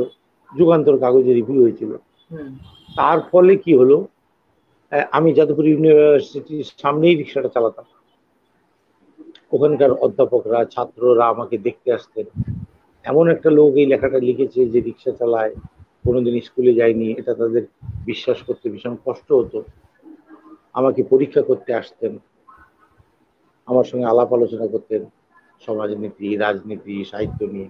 যুগান্তর কাগজে রিভিউ হয়েছিল। তার ফলে কি হলো, আমি যাদবপুর ইউনিভার্সিটির সামনেই রিক্সাটা চালাতাম, ওখানকার অধ্যাপকরা, ছাত্ররা আমাকে দেখতে আসতেন। এমন একটা লোক এই লেখাটা লিখেছে যে রিক্সা চালায়, কোনোদিন স্কুলে যায়নি, এটা তাদের বিশ্বাস করতে ভীষণ কষ্ট হতো। আমাকে পরীক্ষা করতে আসতেন, আমার সঙ্গে আলাপ আলোচনা করতেন সমাজনীতি, রাজনীতি, সাহিত্য নিয়ে।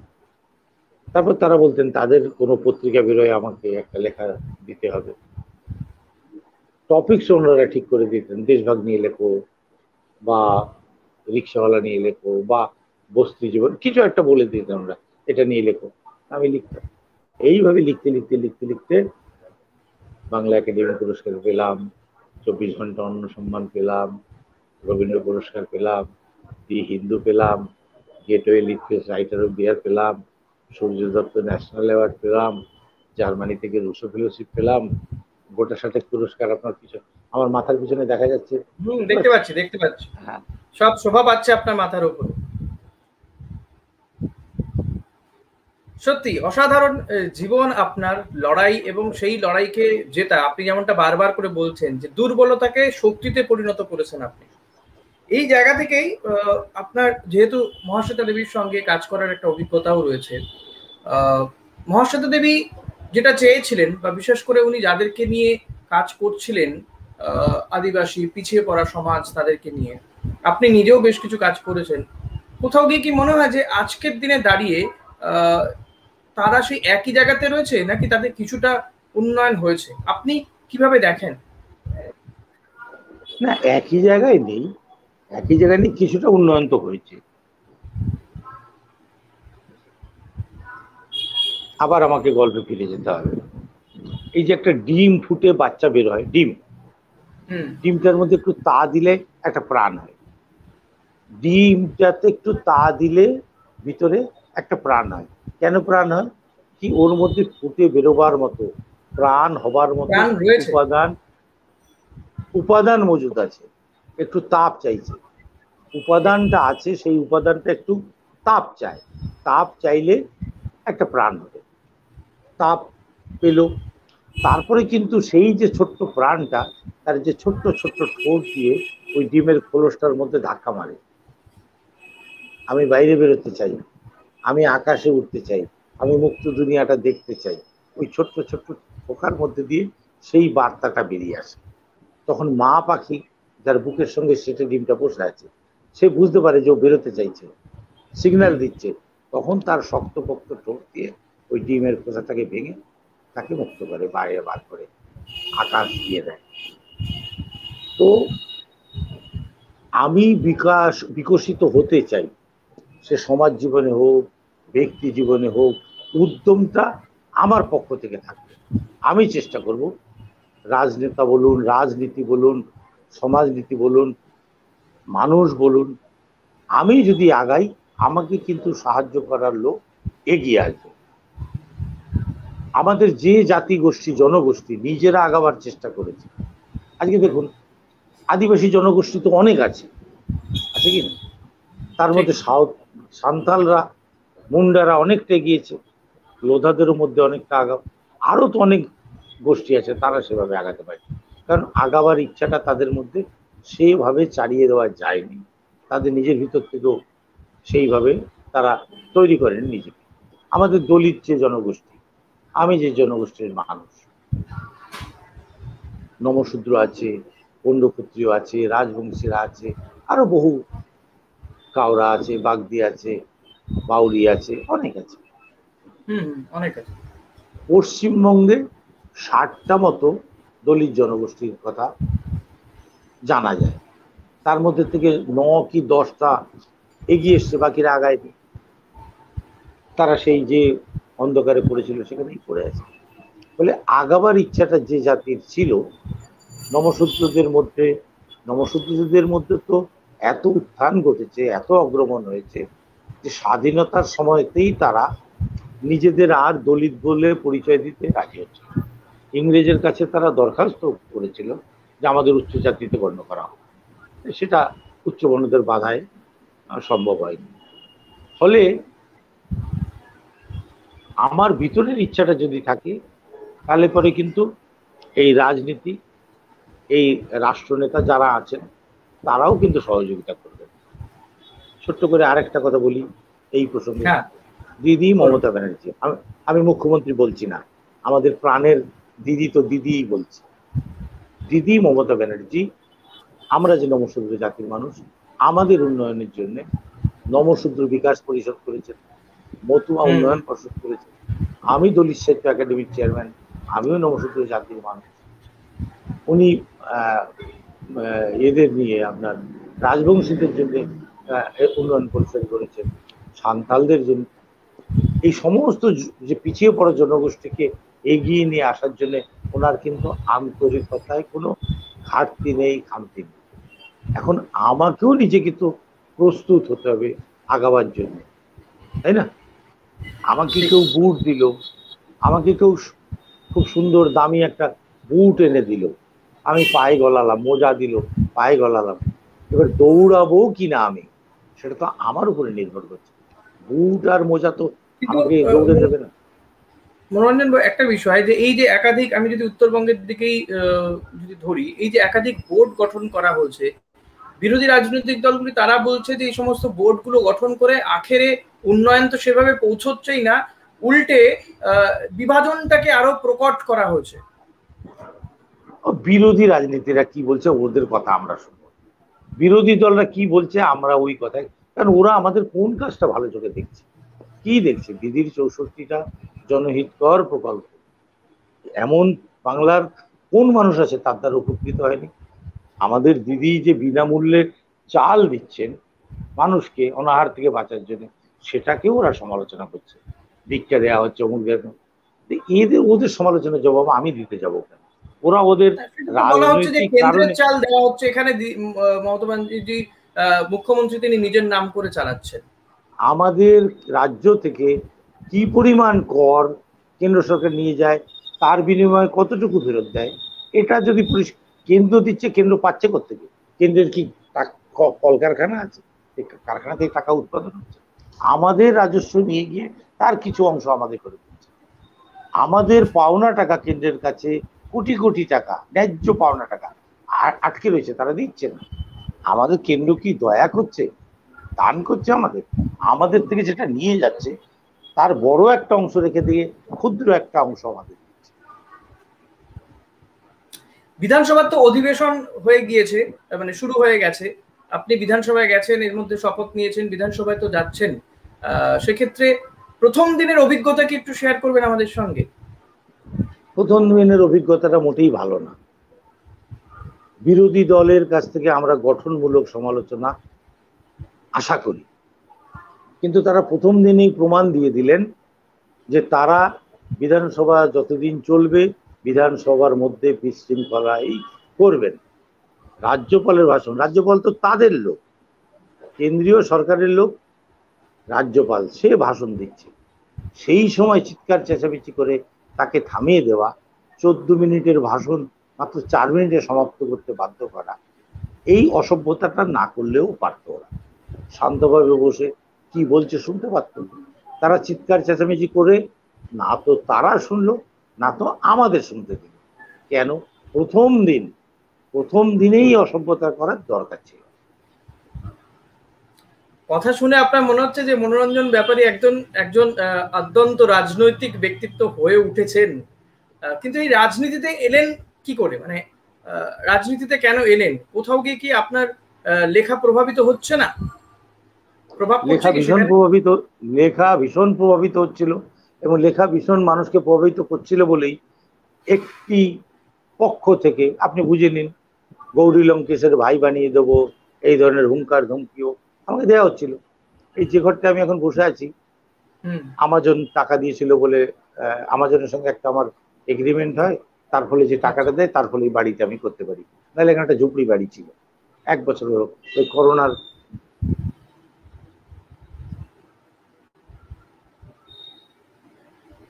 তারপর তারা বলতেন তাদের কোনো পত্রিকা বেরোয় আমাকে একটা লেখা দিতে হবে। টপিকস ওনারা ঠিক করে দিতেন, দেশভাগ নিয়ে লেখো, বা রিক্সাওয়ালা নিয়ে লেখো, বা বস্তি জীবন, কিছু একটা বলে দিতেন আমরা, এটা নিয়ে লেখো। আমি লিখতাম। এইভাবে লিখতে লিখতে লিখতে লিখতে বাংলা একাডেমি পুরস্কার পেলাম, 24 ঘন্টা অন্ন সম্মান পেলাম, রবীন্দ্র পুরস্কার পেলাম, দি হিন্দু পেলাম, gateway literature writer of the year পেলাম, সূর্য দত্ত ন্যাশনাল অ্যাওয়ার্ড পেলাম, জার্মানি থেকে রুশো ফেলোশিপ পেলাম, গোটা ষাটেক পুরস্কার আপনার পিছনে, আমার মাথার পিছনে দেখা যাচ্ছে। দেখতে পাচ্ছি, দেখতে পাচ্ছি, হ্যাঁ, সব শোভা পাচ্ছে আপনার মাথার উপর। সত্যি অসাধারণ জীবন আপনার, লড়াই, এবং সেই লড়াইকে জেতা। আপনি যেমনটা বারবার করে বলছেন যে দুর্বলতাকে শক্তিতে পরিণত করেছেন আপনি। এই জায়গা থেকেই আপনার যেহেতু মহাশ্বেতা দেবীর সঙ্গে কাজ করার একটা অভিজ্ঞতাও রয়েছে, মহাশ্বেতা দেবী যেটা চেয়েছিলেন, বা বিশেষ করে উনি যাদেরকে নিয়ে কাজ করছিলেন, আদিবাসী পিছিয়ে পড়া সমাজ, তাদেরকে নিয়ে আপনি নিজেও বেশ কিছু কাজ করেছেন। কোথাও গিয়ে কি মনে হয় যে আজকের দিনে দাঁড়িয়ে তারা সেই একই জায়গাতে রয়েছে, নাকি তাদের কিছুটা উন্নয়ন হয়েছে? আপনি কিভাবে দেখেন? না, একই জায়গায় নেই, একই জায়গায় নেই, কিছুটা উন্নয়ন তো হয়েছে। আবার আমাকে গল্পে ফিরে যেতে হবে। এই যে একটা ডিম ফুটে বাচ্চা বের হয়, ডিমটার মধ্যে একটু তা দিলে একটা প্রাণ হয়। ডিমটাতে একটু তা দিলে ভিতরে একটা প্রাণ হয়। কেন প্রাণ হয়? কি ওর মধ্যে ফুটে বেরোবার মতো, প্রাণ হবার মতো উপাদান মজুদ আছে। একটু তাপ চাইছে, উপাদানটা আছে, সেই উপাদানটা একটু তাপ চায়। তাপ চাইলে একটা প্রাণ হবে, তাপ পেল। তারপরে কিন্তু সেই যে ছোট্ট প্রাণটা, তার যে ছোট্ট ছোট্ট ঠোঁট দিয়ে ওই ডিমের খোলসটার মধ্যে ধাক্কা মারে। আমি বাইরে বেরোতে চাই, আমি আকাশে উঠতে চাই, আমি মুক্ত দুনিয়াটা দেখতে চাই। ওই ছোট্ট ছোট্ট পোকার মধ্যে দিয়ে সেই বার্তাটা বেরিয়ে আসে। তখন মা পাখি, যার বুকের সঙ্গে সেটে ডিমটা বসে আছে, সে বুঝতে পারে যে ও বেরোতে চাইছে, সিগন্যাল দিচ্ছে। তখন তার শক্তপোক্ত ঠোঁট দিয়ে ওই ডিমের খোসাটাকে ভেঙে তাকে মুক্ত করে, বাইরে বার করে আকাশ দিয়ে দেয়। তো আমি বিকশিত হতে চাই, সে সমাজ জীবনে হোক, ব্যক্তি জীবনে হোক, উদ্যমটা আমার পক্ষ থেকে থাকবে। আমি চেষ্টা করব, রাজনেতা বলুন, রাজনীতি বলুন, সমাজনীতি বলুন, মানুষ বলুন, আমি যদি আগাই, আমাকে কিন্তু সাহায্য করার লোক এগিয়ে আসবে। আমাদের যে জাতি গোষ্ঠী, জনগোষ্ঠী নিজেরা আগাবার চেষ্টা করেছে, আজকে দেখুন আদিবাসী জনগোষ্ঠী তো অনেক আছে কি না? তার মধ্যে সাঁওতালরা, মুন্ডারা অনেকটা এগিয়েছে, লোধাদেরও মধ্যে অনেকটা আগাও, আরো তো অনেক গোষ্ঠী আছে, তারা সেভাবে আগাতে পারে। কারণ আগাবার ইচ্ছাটা তাদের মধ্যে সেভাবে চালিয়ে দেওয়া যায়নি, তাদের নিজের ভিতর থেকেও সেইভাবে তারা তৈরি করেন নিজেকে। আমাদের দলিত যে জনগোষ্ঠী, আমি যে জনগোষ্ঠীর মানুষ, নমশূদ্র আছে, পণ্ডক্ষত্রিয় আছে, রাজবংশীরা আছে, আরো বহু কাওড়া আছে, বাগদি আছে, বাউরি আছে, অনেক আছে। অনেক আছে। পশ্চিমবঙ্গে 60টা মতো দলিত জনগোষ্ঠীর কথা জানা যায়। তার মধ্যে থেকে 9 কি 10টা এগিয়ে এসছে, বাকিরা আগায়নি। তারা সেই যে অন্ধকারে পড়েছিল সেখানেই পড়ে আছে। বলে আগাবার ইচ্ছাটা যে জাতির ছিল, নমশূদ্রদের মধ্যে তো এত উত্থান ঘটেছে, এত অগ্রমণ হয়েছে যে স্বাধীনতার সময়তেই তারা নিজেদের আর দলিত বলে পরিচয় দিতে রাজি হচ্ছে। ইংরেজের কাছে তারা দরখাস্ত করেছিল যে আমাদের উচ্চ জাতিতে গণ্য করা হোক, সেটা উচ্চবর্ণদের বাধায় সম্ভব হয়নি। ফলে আমার ভিতরের ইচ্ছাটা যদি থাকে, তাহলে পরে কিন্তু এই রাজনীতি, এই রাষ্ট্রনেতা যারা আছেন, তারাও কিন্তু সহযোগিতা করবেন। ছোট্ট করে আরেকটা কথা বলি এই প্রসঙ্গে। দিদি মমতা ব্যানার্জি, আমি মুখ্যমন্ত্রী বলছি না, আমাদের প্রাণের দিদি তো দিদিই বলছে, দিদি মমতা ব্যানার্জি আমরা যে নমশূদ্র জাতির মানুষ, আমাদের উন্নয়নের জন্য নমশূদ্র বিকাশ পরিষদ করেছেন, মতুয়া উন্নয়ন পরিষদ করেছেন। আমি দলিত সাহিত্য একাডেমির চেয়ারম্যান, আমিও নমশূদ্র জাতির মানুষ। উনি এদের নিয়ে আপনার রাজবংশীদের জন্য উন্নয়ন পরিষদ করেছেন, সান্তালদের জন্য। এই সমস্ত যে পিছিয়ে পড়া জনগোষ্ঠীকে এগিয়ে নিয়ে আসার জন্য ওনার কিন্তু আন্তরিকতায় কোনো ঘাটতি নেই, খামতি নেই। এখন আমাকেও নিজেকে তো প্রস্তুত হতে হবে আগাবার জন্য, তাই না? আমাকে কেউ বুট দিল, আমাকে কেউ খুব সুন্দর দামি একটা বুট এনে দিল, আমি পায়ে গলালাম, মোজা দিল, পায়ে গলালাম, এবার দৌড়াবো কিনা আমি, সেটা তো আমার উপরে নির্ভর করছে। বুট আর মোজা তো আমাকে দৌড়ে দেবে না। মনোরঞ্জন, একটা বিষয় যে এই যে একাধিক, আমি যদি উত্তরবঙ্গের দিকেই যদি ধরি, এই যে একাধিক বোর্ড গঠন করা হয়েছে, বিরোধী রাজনৈতিক দলগুলি তারা বলছে যে এই সমস্ত বোর্ডগুলো গঠন করে আখেরে উন্নয়ন তো সেভাবে পৌঁছচ্ছেই না, উল্টে বিভাজনটাকে আরো প্রকট করা হয়েছে। বিরোধী রাজনীতিরা কি বলছে ওদের কথা আমরা শুনবো, বিরোধী দলরা কি বলছে আমরা ওই কথায়, কারণ ওরা আমাদের কোন কাজটা ভালো চোখে দেখছে, কি দেখছে? দিদির 64টা জনহিতকর প্রকল্প, এমন বাংলার কোন মানুষ আছে তার দ্বারা উপকৃত হয়নি? আমাদের দিদি যে বিনামূল্যে চাল দিচ্ছেন মানুষকে অনাহার থেকে বাঁচার জন্য, সেটাকেও ওরা সমালোচনা করছে, ভিক্ষা দেওয়া হচ্ছে, অমুক দেওয়া। এদের ওদের সমালোচনার জবাব আমি দিতে যাবো কেন? ওরা ওদের রাজনৈতিক কারণে চাল দেওয়া হচ্ছে, এখানে মমতা ব্যানার্জি মুখ্যমন্ত্রী তিনি নিজের নাম করে চালাচ্ছেন। আমাদের রাজ্য থেকে কি পরিমাণ কর কেন্দ্র সরকার নিয়ে যায়, তার বিনিময়ে কতটুকু ফেরত দেয়, এটা যদি কেন্দ্র দিচ্ছে, কেন্দ্র পাচ্ছে কোত্থেকে? কেন্দ্রের কি কলকারখানা আছে? কারখানা থেকে টাকা উৎপাদন হচ্ছে, আমাদের রাজস্ব নিয়ে গিয়ে তার কিছু অংশ আমাদের করে দিচ্ছে। আমাদের পাওনা টাকা কেন্দ্রের কাছে কোটি কোটি টাকা, ন্যায্য পাওনা টাকা আটকে রয়েছে, তারা দিচ্ছে না। আমাদের কেন্দ্র কি দয়া করছে? দান করছে আমাদের? আমাদের থেকে যেটা নিয়ে যাচ্ছে তার বড় একটা অংশ রেখে দিয়ে ক্ষুদ্র একটা অংশ আমাদের দিচ্ছে। বিধানসভার তো অধিবেশন হয়ে গিয়েছে, মানে শুরু হয়ে গেছে, আপনি বিধানসভায় গেছেন, এর মধ্যে শপথ নিয়েছেন, বিধানসভায় তো যাচ্ছেন, সেক্ষেত্রে প্রথম দিনের অভিজ্ঞতা কি একটু শেয়ার করবেন আমাদের সঙ্গে? প্রথম দিনের অভিজ্ঞতাটা মোটেই ভালো না। বিরোধী দলের কাছ থেকে আমরা গঠনমূলক সমালোচনা আশা করি, কিন্তু তারা প্রথম দিনেই প্রমাণ দিয়ে দিলেন যে তারা বিধানসভা যতদিন চলবে বিধানসভার মধ্যে বিশৃঙ্খলাই করবেন। রাজ্যপালের ভাষণ, রাজ্যপাল তো তাদের লোক, কেন্দ্রীয় সরকারের লোক, রাজ্যপাল সে ভাষণ দিচ্ছে, সেই সময় চিৎকার চেঁচামেচি করে তাকে থামিয়ে দেওয়া, 14 মিনিটের ভাষণ মাত্র 4 মিনিটে সমাপ্ত করতে বাধ্য করা, এই অসভ্যতাটা না করলেও পারত। ওরা শান্তভাবে বসে কি বলছে শুনতে পারত। তারা চিৎকার চেঁচামেচি করে না তো তারা শুনলো, না তো আমাদের শুনতে দিল। কেন? প্রথম দিনেই অসভ্যতা করার দরকার ছিল। কথা শুনে আপনার মনে হচ্ছে যে মনোরঞ্জন ব্যাপারী একজন অত্যন্ত রাজনৈতিক ব্যক্তিত্ব হয়ে উঠেছেন, কিন্তু এই রাজনীতিতে এলেন কি করে? মানে রাজনীতিতে কেন এলেন? কোথাও গিয়ে কি আপনার লেখা প্রভাবিত হচ্ছে না? লেখা ভীষণ প্রভাবিত হচ্ছিল, এবং লেখা ভীষণ মানুষকে প্রভাবিত করছিল বলেই একটি পক্ষ থেকে, আপনি বুঝে নিন, গৌরী লঙ্কেশের ভাই বানিয়ে দেবো, এই ধরনের হুঙ্কার ধমকিও আমাকে দেওয়া হচ্ছিল। এই যে ঘরটা আমি এখন বসে আছি, আমাজন টাকা দিয়েছিল বলে, আমাজনের সঙ্গে একটা আমার এগ্রিমেন্ট হয়, তার ফলে যে টাকাটা দেয় তার ফলে এই বাড়িতে আমি করতে পারি। নাহলে এখানে একটা ঝুপড়ি বাড়ি ছিল, 1 বছর ওই করোনার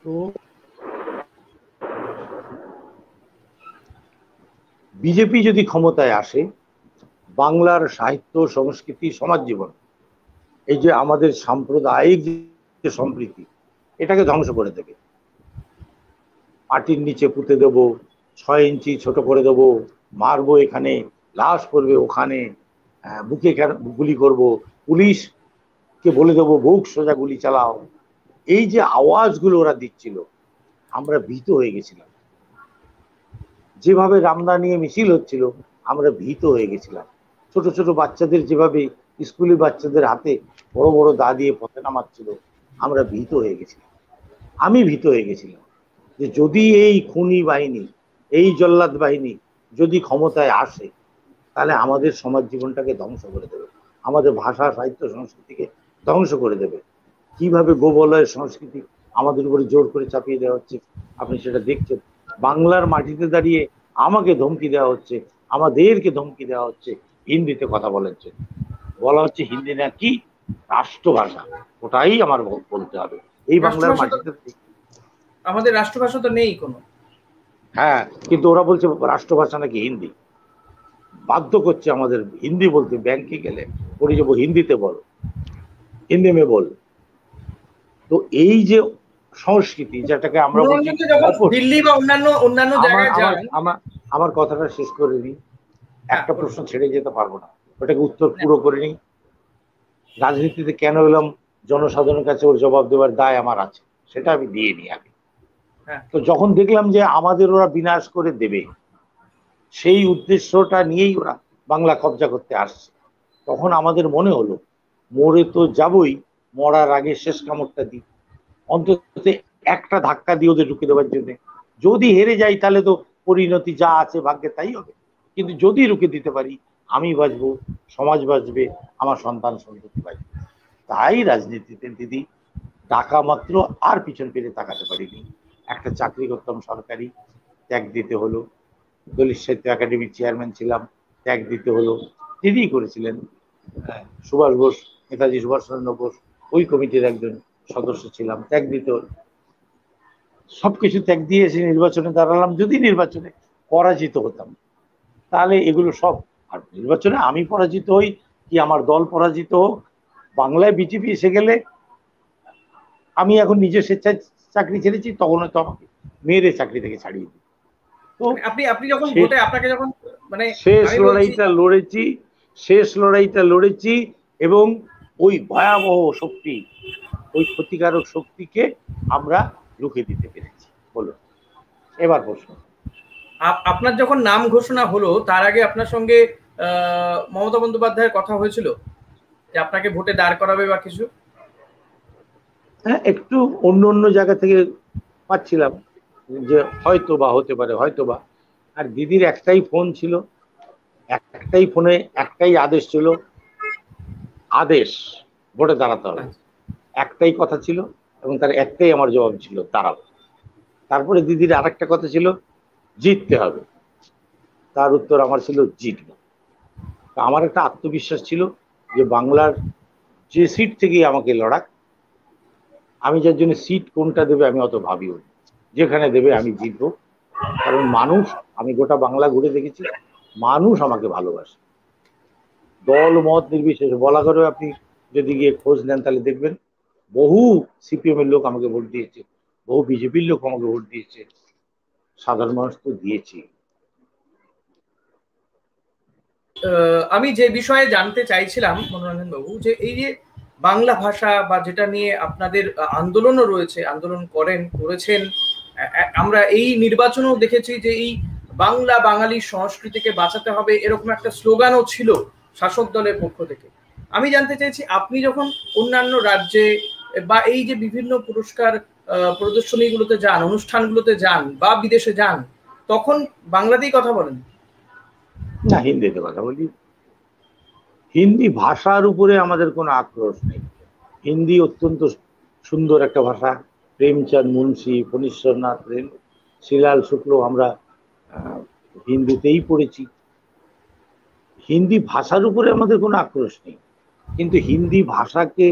তো বিজেপি যদি ক্ষমতায় আসে, বাংলার সাহিত্য, সংস্কৃতি, সমাজ জীবন, এই যে আমাদের সাম্প্রদায়িক যে সম্প্রীতি, এটাকে ধ্বংস করে দেবে। মাটির নিচে পুঁতে দেবো, 6 ইঞ্চি ছোট করে দেবো, মারবো এখানে, লাশ করবে ওখানে, বুকে গুলি করব, পুলিশকে বলে দেবো বুক সোজা গুলি চালাও। এই যে আওয়াজগুলো ওরা দিচ্ছিল, আমরা ভীত হয়ে গেছিলাম। যেভাবে রামদা নিয়ে মিছিল হচ্ছিল আমরা ভীত হয়ে গেছিলাম। ছোট ছোট বাচ্চাদের যেভাবে স্কুলি বাচ্চাদের হাতে বড় বড় দা দিয়ে পথে নামাচ্ছিল আমরা ভীত হয়ে গেছিলাম। আমি ভীত হয়ে গেছিলাম যে যদি এই খুনি বাহিনী, এই জল্লাদ বাহিনী যদি ক্ষমতায় আসে তাহলে আমাদের সমাজ জীবনটাকে ধ্বংস করে দেবে, আমাদের ভাষা সাহিত্য সংস্কৃতিকে ধ্বংস করে দেবে। কিভাবে গোবলয়ের সংস্কৃতি আমাদের উপরে জোর করে চাপিয়ে দেওয়া হচ্ছে আপনি সেটা দেখছেন। বাংলার মাটিতে দাঁড়িয়ে আমাকে ধমকি দেওয়া হচ্ছে, আমাদেরকে ধমকি দেওয়া হচ্ছে হিন্দিতে কথা বলার জন্য। বলা হচ্ছে হিন্দি নাকি রাষ্ট্রভাষা, ওটাই আমার বলতে হবে। এই বাংলার মাটিতে আমাদের রাষ্ট্রভাষা তো নেই কোনো। হ্যাঁ, কিন্তু ওরা বলছে রাষ্ট্রভাষা নাকি হিন্দি, বাধ্য করছে আমাদের হিন্দি বলতে। ব্যাংকে গেলে পড়ে যাবো হিন্দিতে বল, হিন্দি মে বল। তো এই যে সংস্কৃতি যেটাকে আমরা বলছি, দিল্লি বা অন্যান্য জায়গায় আমার কথাটা শেষ করে নিই, একটা প্রশ্ন ছেড়ে যেতে পারবো না, ওটাকে উত্তর পুরো করে নিই। রাজনীতিতে কেন এলাম জনসাধারণের কাছে ওর জবাব দেওয়ার দায় আমার আছে, সেটা আমি দিয়ে নিই আগে। তো যখন দেখলাম যে আমাদের ওরা বিনাশ করে দেবে, সেই উদ্দেশ্যটা নিয়েই ওরা বাংলা কবজা করতে আসছে, তখন আমাদের মনে হলো মরে তো যাবই, মরার আগে শেষ কামড়টা দিই, অন্তত একটা ধাক্কা দিয়ে ওদের ঢুকে দেওয়ার জন্য। যদি হেরে যাই তাহলে তো পরিণতি যা আছে ভাগ্যে তাই হবে, কিন্তু যদি রুখে দিতে পারি আমি বাঁচবো, সমাজ বাঁচবে, আমার সন্তান সন্ততি বাঁচবে। তাই রাজনীতিতে দিদি টাকা মাত্র আর পিছন ফিরে তাকাতে পারিনি। একটা চাকরি করতাম সরকারি, ত্যাগ দিতে হলো। দলিত সাহিত্য একাডেমির চেয়ারম্যান ছিলাম, ত্যাগ দিতে হলো। দিদি করেছিলেন। সুভাষ বোস, নেতাজি সুভাষচন্দ্র বোস ওই কমিটির একজন সদস্য ছিলাম, ত্যাগ দিতে হলো। সবকিছু ত্যাগ দিয়ে এসে নির্বাচনে দাঁড়ালাম। যদি নির্বাচনে পরাজিত হতাম তাহলে এগুলো সব, আর নির্বাচনে আমি পরাজিত হই কি আমার দল পরাজিত হোক, বাংলায় বিজেপি এসে গেলে আমি এখন নিজে স্বেচ্ছায় চাকরি ছেড়েছি, তখন হয়তো আমাকে মেয়েরে চাকরি থেকে ছাড়িয়ে দিই। তো আপনি যখন ভোটে আপনাকে যখন মানে শেষ লড়াইটা লড়েছি এবং ওই ভয়াবহ শক্তি, ওই ক্ষতিকারক শক্তিকে আমরা রুখে দিতে পেরেছি। বলুন এবার প্রশ্ন। আপনার যখন নাম ঘোষণা হলো তার আগে আপনার সঙ্গে মমতা বন্দ্যোপাধ্যায়ের কথা হয়েছিল যে আপনাকে ভোটে দাঁড় করাবে বা কিছু? হ্যাঁ, একটু অন্য জায়গা থেকে পাচ্ছিলাম যে হয়তো বা হতে পারে, হয়তো বা। আর দিদির একটাই ফোন ছিল, একটাই ফোনে একটাই আদেশ ছিল, আদেশ ভোটে দাঁড়াতে হবে, একটাই কথা ছিল, এবং তার একটাই আমার জবাব ছিল দাঁড়াবো। তারপরে দিদির আরেকটা কথা ছিল জিততে হবে, তার উত্তর আমার ছিল জিতবো। আমার একটা আত্মবিশ্বাস ছিল যে বাংলার যে সিট থেকেই আমাকে লড়াক, আমি যার জন্য সিট কোনটা দেবে আমি অত ভাবিও, যেখানে দেবে আমি জিতবো। কারণ মানুষ, আমি গোটা বাংলা ঘুরে দেখেছি, মানুষ আমাকে ভালোবাসে, দল মত নির্বিশেষে। বলা করে আপনি যদি গিয়ে খোঁজ নেন তাহলে দেখবেন বহু সিপিএম এর লোক আমাকে ভোট দিয়েছে, বহু বিজেপির লোক আমাকে ভোট দিয়েছে, সাধারণ মানুষ তো দিয়েছি। আমি যে বিষয়ে জানতে চাইছিলাম মনোরঞ্জন বাবু, যে এই যে বাংলা ভাষা বা যেটা নিয়ে আপনাদের আন্দোলনও রয়েছে, আন্দোলন করেছেন, আমরা এই নির্বাচনেও দেখেছি যে এই বাংলা বাঙালি সংস্কৃতিকে বাঁচাতে হবে এরকম একটা স্লোগানও ছিল শাসক দলের পক্ষ থেকে। আমি জানতে চাইছি আপনি যখন অন্যান্য রাজ্যে বা এই যে বিভিন্ন পুরস্কার প্রদর্শনীগুলোতে যান, অনুষ্ঠানগুলোতে যান বা বিদেশে যান, তখন বাংলাতেই কথা বলেন? না, হিন্দিতে কথা বলি। হিন্দি ভাষার উপরে আমাদের কোনো আক্রোশ নেই। হিন্দি অত্যন্ত সুন্দর একটা ভাষা। প্রেমচাঁদ, মুন্সি, ফণীশ্বরনাথ, শিলাল শুক্ল আমরা হিন্দিতেই পড়েছি। হিন্দি ভাষার উপরে আমাদের কোনো আক্রোশ নেই, কিন্তু হিন্দি ভাষাকে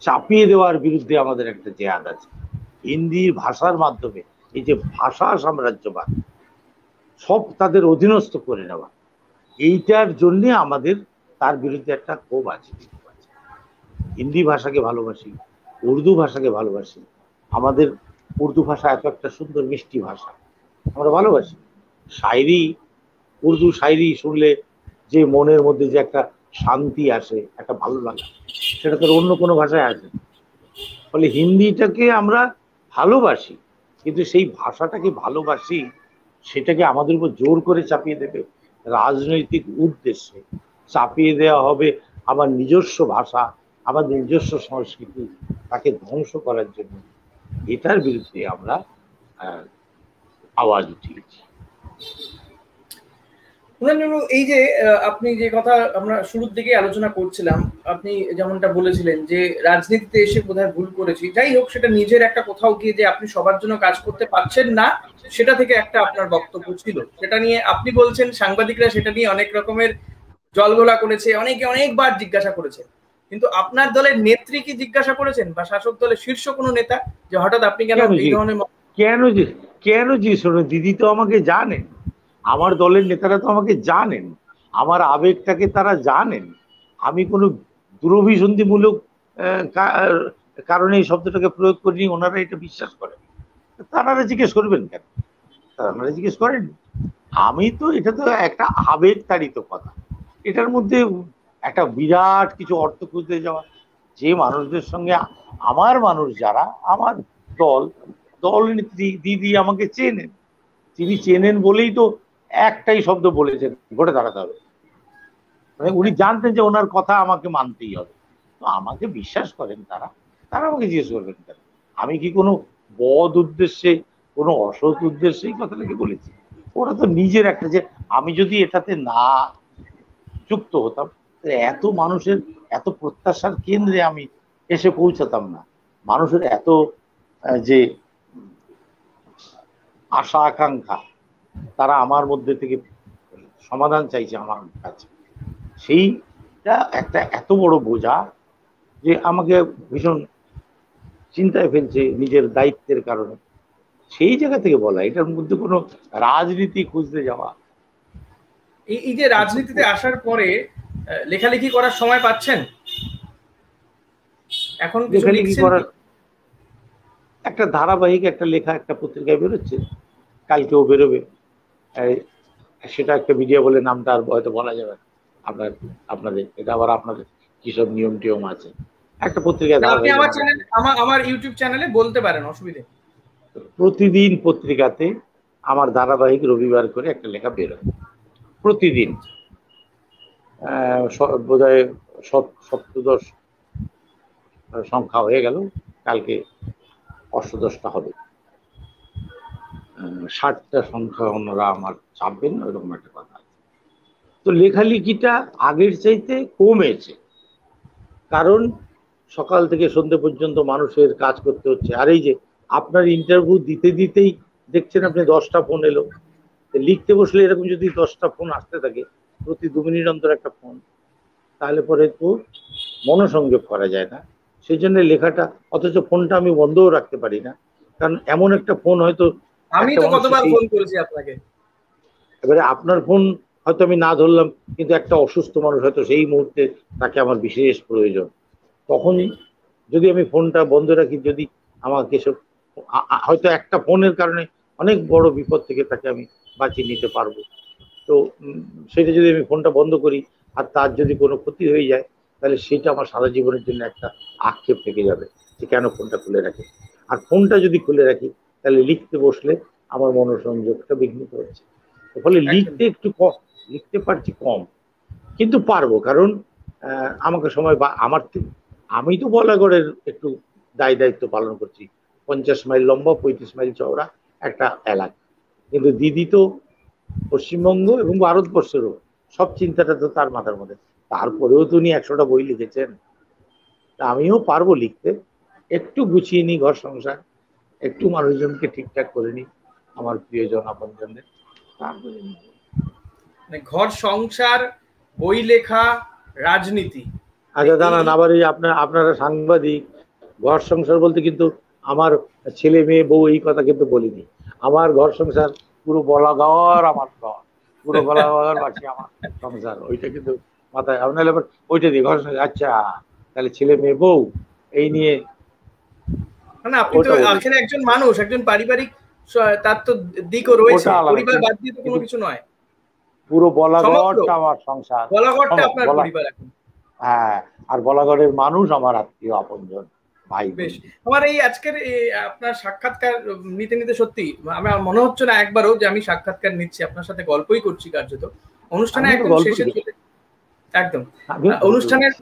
চাপিয়ে দেওয়ার বিরুদ্ধে আমাদের একটা জেহাদ আছে। হিন্দি ভাষার মাধ্যমে এই যে ভাষা সাম্রাজ্যবাদ, সব তাদের অধীনস্থ করে নেওয়া, এইটার জন্য আমাদের তার বিরুদ্ধে একটা ক্ষোভ আছে। হিন্দি ভাষাকে ভালোবাসি, উর্দু ভাষাকে ভালোবাসি। আমাদের উর্দু ভাষা এত একটা সুন্দর মিষ্টি ভাষা, আমরা ভালোবাসি। শায়রি, উর্দু শায়রি শুনলে যে মনের মধ্যে যে একটা শান্তি আসে, একটা ভালো লাগে, সেটা তো অন্য কোনো ভাষায় আসে। ফলে হিন্দিটাকে আমরা ভালোবাসি, কিন্তু সেই ভাষাটাকে ভালোবাসি, সেটাকে আমাদের উপর জোর করে চাপিয়ে দেবে রাজনৈতিক উদ্দেশ্যে, চাপিয়ে দেওয়া হবে আমার নিজস্ব ভাষা, আমার নিজস্ব সংস্কৃতি, তাকে ধ্বংস করার জন্য। এটার বিরুদ্ধে আমরা আওয়াজ উঠিয়েছি। এই যে আপনি যে কথা আমরা শুরুর দিকে আলোচনা করছিলাম, আপনি যেমনটা বলেছিলেন যে রাজনীতিতে এসে বোধহয় ভুল করেছি, যাই হোক সেটা নিজের একটা কোথাও গিয়ে যে আপনি সবার জন্য কাজ করতে পারছেন না, সেটা থেকে একটা আপনার বক্তব্য ছিল, সেটা নিয়ে আপনি বলছেন সাংবাদিকরা সেটা নিয়ে অনেক রকমের জলঘোলা করেছে, অনেকে অনেকবার জিজ্ঞাসা করেছে, কিন্তু আপনার দলের নেত্রী কি জিজ্ঞাসা করেছেন বা শাসক দলের শীর্ষ কোনো নেতা যে হঠাৎ আপনি কেন এই ধরনের কেন শোনো, দিদি তো আমাকে জানেন, আমার দলের নেতারা তো আমাকে জানেন, আমার আবেগটাকে তারা জানেন, আমি কোনো দুরভিসন্ধিমূলক কারণে এই শব্দটাকে প্রয়োগ করিনি, ওনারা এটা বিশ্বাস করেন। তারা জিজ্ঞেস করবেন কেন? তারা জিজ্ঞেস করেন। আমি তো এটা তো একটা আবেগ তাড়িত কথা, এটার মধ্যে একটা বিরাট কিছু অর্থ খুঁজতে যাওয়া। যে মানুষদের সঙ্গে আমার মানুষ যারা, আমার দল নেত্রী দিদি আমাকে চেনেন, তিনি চেনেন বলেই তো একটাই শব্দ বলেছেন, ঘটে দাঁড়াতে হবে। মানে উনি জানতেন যে ওনার কথা আমাকে মানতেই হবে, তো আমাকে বিশ্বাস করেন তারা আমাকে জিজ্ঞেস করবেন কেন? আমি কি কোনো বদ উদ্দেশ্যে, কোনো অসৎ উদ্দেশ্যে এই কথাটাকে বলেছি? ওরা তো নিজের একটা, যে আমি যদি এটাতে না যুক্ত হতাম, এত মানুষের এত প্রত্যাশার কেন্দ্রে আমি এসে পৌঁছাতাম না। মানুষের এত যে আশা আকাঙ্ক্ষা, তারা আমার মধ্যে থেকে সমাধান চাইছে আমার কাছে, সেইটা একটা এত বড় বোঝা যে আমাকে ভীষণ চিন্তায় ফেলছে নিজের দায়িত্বের কারণে। সেই জায়গা থেকে বলা, এটার মধ্যে কোনো রাজনীতি খুঁজতে যাওয়া। এই যে রাজনীতিতে আসার পরে লেখালেখি করার সময় পাচ্ছেন? এখন লেখালেখি করার একটা ধারাবাহিক একটা লেখা একটা পত্রিকায় বেরোচ্ছে, কালকেও বেরোবে, সেটা একটা মিডিয়া বলে, নামটা আর হয়তো বলা যাবে না আপনাদের, এটা আবার আপনাদের কিসব নিয়ম টিয়ম আছে। একটা পত্রিকায় আমার ইউটিউব চ্যানেলে বলতে পারেন, অসুবিধে। প্রতিদিন পত্রিকাতে আমার ধারাবাহিক রবিবার করে একটা লেখা বেরোয় প্রতিদিন, বোধহয় 17 সংখ্যা হয়ে গেল, কালকে 18টা হবে, 60টা সংখ্যা ওনারা আমার চাপবেন, ওইরকম একটা কথা আছে। তো লেখালেখিটা আগের চাইতে কমেছে, কারণ সকাল থেকে সন্ধ্যে পর্যন্ত মানুষের কাজ করতে হচ্ছে। আর এই যে আপনার ইন্টারভিউ দিতে দিতেই দেখছেন আপনি 10টা ফোন এলো, লিখতে বসলে এরকম যদি 10টা ফোন আসতে থাকে, প্রতি 2 মিনিট অন্তর একটা ফোন, তাহলে পরে তো মনোসংযোগ করা যায় না। সেই জন্য লেখাটা, অথচ ফোনটা আমি বন্ধও রাখতে পারি না, কারণ এমন একটা ফোন হয়তো, আমি তো কতবার ফোন করেছি আপনাকে, এবারে আপনার ফোন হয়তো আমি না ধরলাম, কিন্তু একটা অসুস্থ মানুষ হয়তো সেই মুহূর্তে, তাকে আমার বিশেষ প্রয়োজন, তখনই যদি আমি ফোনটা বন্ধ রাখি, যদি আমাকে হয়তো একটা ফোনের কারণে অনেক বড় বিপদ থেকে তাকে আমি বাঁচিয়ে নিতে পারবো। তো সেটা যদি আমি ফোনটা বন্ধ করি আর তার যদি কোনো ক্ষতি হয়ে যায়, তাহলে সেটা আমার সারা জীবনের জন্য একটা আক্ষেপ থেকে যাবে যে কেন ফোনটা খুলে রাখি। আর ফোনটা যদি খুলে রাখি, তাহলে লিখতে বসলে আমার মনোসংযোগটা বিঘ্নিত হচ্ছে, ফলে লিখতে পারছি কম, কিন্তু পারবো, কারণ আমাকে সময় বা আমি তো বলাগড়ের একটু দায়িত্ব পালন করছি। 50 মাইল লম্বা, 35 মাইল চওড়া একটা এলাকা, কিন্তু দিদি তো পশ্চিমবঙ্গ এবং ভারতবর্ষেরও সব চিন্তাটা তো তার মাথার মধ্যে। তারপরেও তো উনি 100টা বই লিখেছেন, আমিও পারবো লিখতে, একটু গুছিয়ে নিই ঘর সংসার, একটু মানুষজনকে ঠিকঠাক করে নিই, আমার প্রিয়জন আপনজনদের, তারপরে ঘর সংসার, বই লেখা, রাজনীতি। আচ্ছা দাঁড়ান, আবার এই আপনারা সাংবাদিক, ঘর সংসার বলতে কিন্তু আমার ছেলে মেয়ে বউ এই কথা কিন্তু বলিনি। আমার ঘর সংসার পুরো বলাগড়, আমার ঘর পুরো বলাগড় বাকি আমার সংসার, ওইটা কিন্তু মাথায় আপনার এবার ওইটা দিয়ে ঘর সংসার। আচ্ছা, তাহলে ছেলে মেয়ে বউ এই নিয়ে, না আপনি তো আসলে একজন মানুষ, একজন পারিবারিক, তার তো দিকও রয়েছে, পরিবার বাদ দিয়ে তো কোনো কিছু নয়। পুরো বলাগড়টা আমার সংসার, বলাগড়টা আপনার পরিবার এখন। হ্যাঁ, আর বলাগড়ের মানুষ আমার আত্মীয় আপনজন, ভাই। বেশ, আমার এই আজকের আপনার সাক্ষাৎকার নিতে নিতে সত্যি আমার মনে হচ্ছে না একবারও যে আমি সাক্ষাৎকার নিচ্ছি, আপনার সাথে গল্পই করছি কার্যত। অনুষ্ঠানে একদম শেষে চলে একদম অনুষ্ঠানের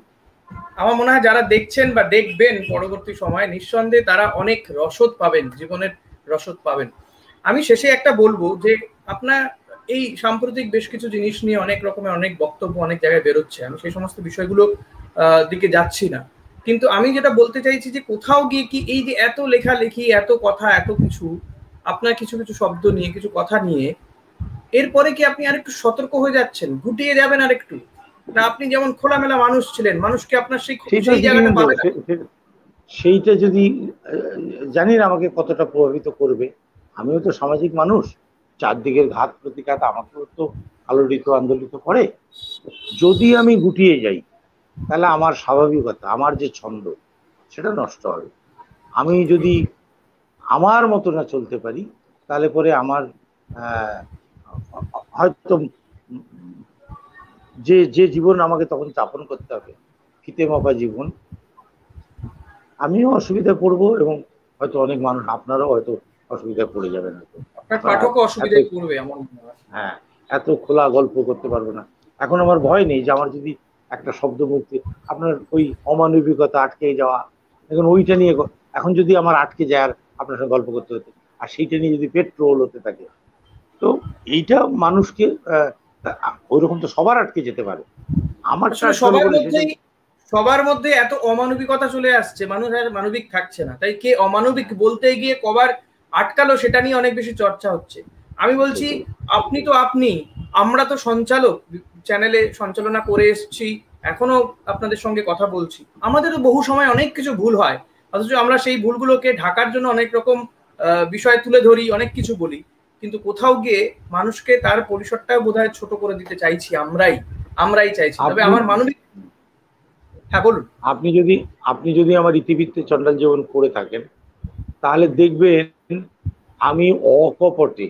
আমার মনে হয় যারা দেখছেন বা দেখবেন পরবর্তী সময়ে নিঃসন্দেহে তারা অনেক রসদ পাবেন, জীবনের রসদ পাবেন। আমি শেষে একটা বলবো যে আপনার এই সাম্প্রতিক বেশ কিছু জিনিস নিয়ে অনেক রকমের অনেক বক্তব্য অনেক জায়গায় বেরোচ্ছে, আমি সেই সমস্ত বিষয়গুলো দিকে যাচ্ছি না, কিন্তু আমি যেটা বলতে চাইছি যে কোথাও গিয়ে কি এই যে এত লেখালেখি, এত কথা, এত কিছু আপনার কিছু কিছু শব্দ নিয়ে, কিছু কথা নিয়ে, এরপরে কি আপনি আরেকটু সতর্ক হয়ে যাচ্ছেন, গুটিয়ে যাবেন আরেকটু? না আপনি যেমন খোলামেলা মানুষ ছিলেন, মানুষকে আপনার সেই জায়গাটা পাবে না? সেইটা যদি জানি না আমাকে কতটা প্রভাবিত করবে, আমিও তো সামাজিক মানুষ, চারদিকের ঘাত প্রতিঘাত আমাকেও তো আলোড়িত আন্দোলিত করে। যদি আমি গুটিয়ে যাই তাহলে আমার স্বাভাবিকতা, আমার যে ছন্দ সেটা নষ্ট হবে। আমি যদি আমার মতো না চলতে পারি তাহলে পরে আমার হয়তো যে যে জীবন আমাকে তখন যাপন করতে হবে, ফিতে মাপা জীবন, আমিও অসুবিধায় পড়বো এবং হয়তো অনেক মানুষ, আপনারাও হয়তো অসুবিধায় পড়ে যাবেন। হ্যাঁ, এত খোলা গল্প করতে পারবো না। এখন আমার ভয় নেই যে আমার যদি একটা শব্দ বলতে আপনার ওই অমানবিকতা আটকে যাওয়া, এখন ওইটা নিয়ে এখন যদি আমার আটকে যায় আর আপনার সঙ্গে গল্প করতে হতে, আর সেইটা নিয়ে যদি পেট্রোল হতে থাকে, তো এইটা মানুষকে ওইরকম তো সবার আটকে যেতে পারে। আমার সবার মধ্যে এত অমানবিকতা চলে আসছে, মানুষ আর মানবিক থাকছে না, তাই কে অমানবিক বলতে গিয়ে কবার আটকালো সেটা নিয়ে অনেক বেশি চর্চা হচ্ছে। আমি বলছি আপনি তো আপনি, আমরা তো সঞ্চালক, চ্যানেলে সঞ্চালনা করে এসেছি, এখনো আপনাদের সঙ্গে কথা বলছি, আমাদেরও বহু সময় অনেক কিছু ভুল হয়, অথচ আমরা সেই ভুলগুলোকে ঢাকার জন্য অনেক রকম বিষয় তুলে ধরি, অনেক কিছু বলি, কিন্তু কোথাও গিয়ে মানুষকে তার পরিসরটাও বোধহয় ছোট করে দিতে চাইছি, আমরাই চাইছি। তবে আমার মানবিক, হ্যাঁ বলুন। আপনি যদি আমার ইতিবৃত্তে চণ্ডাল জীবন পড়ে থাকেন তাহলে দেখবেন আমি অকপটে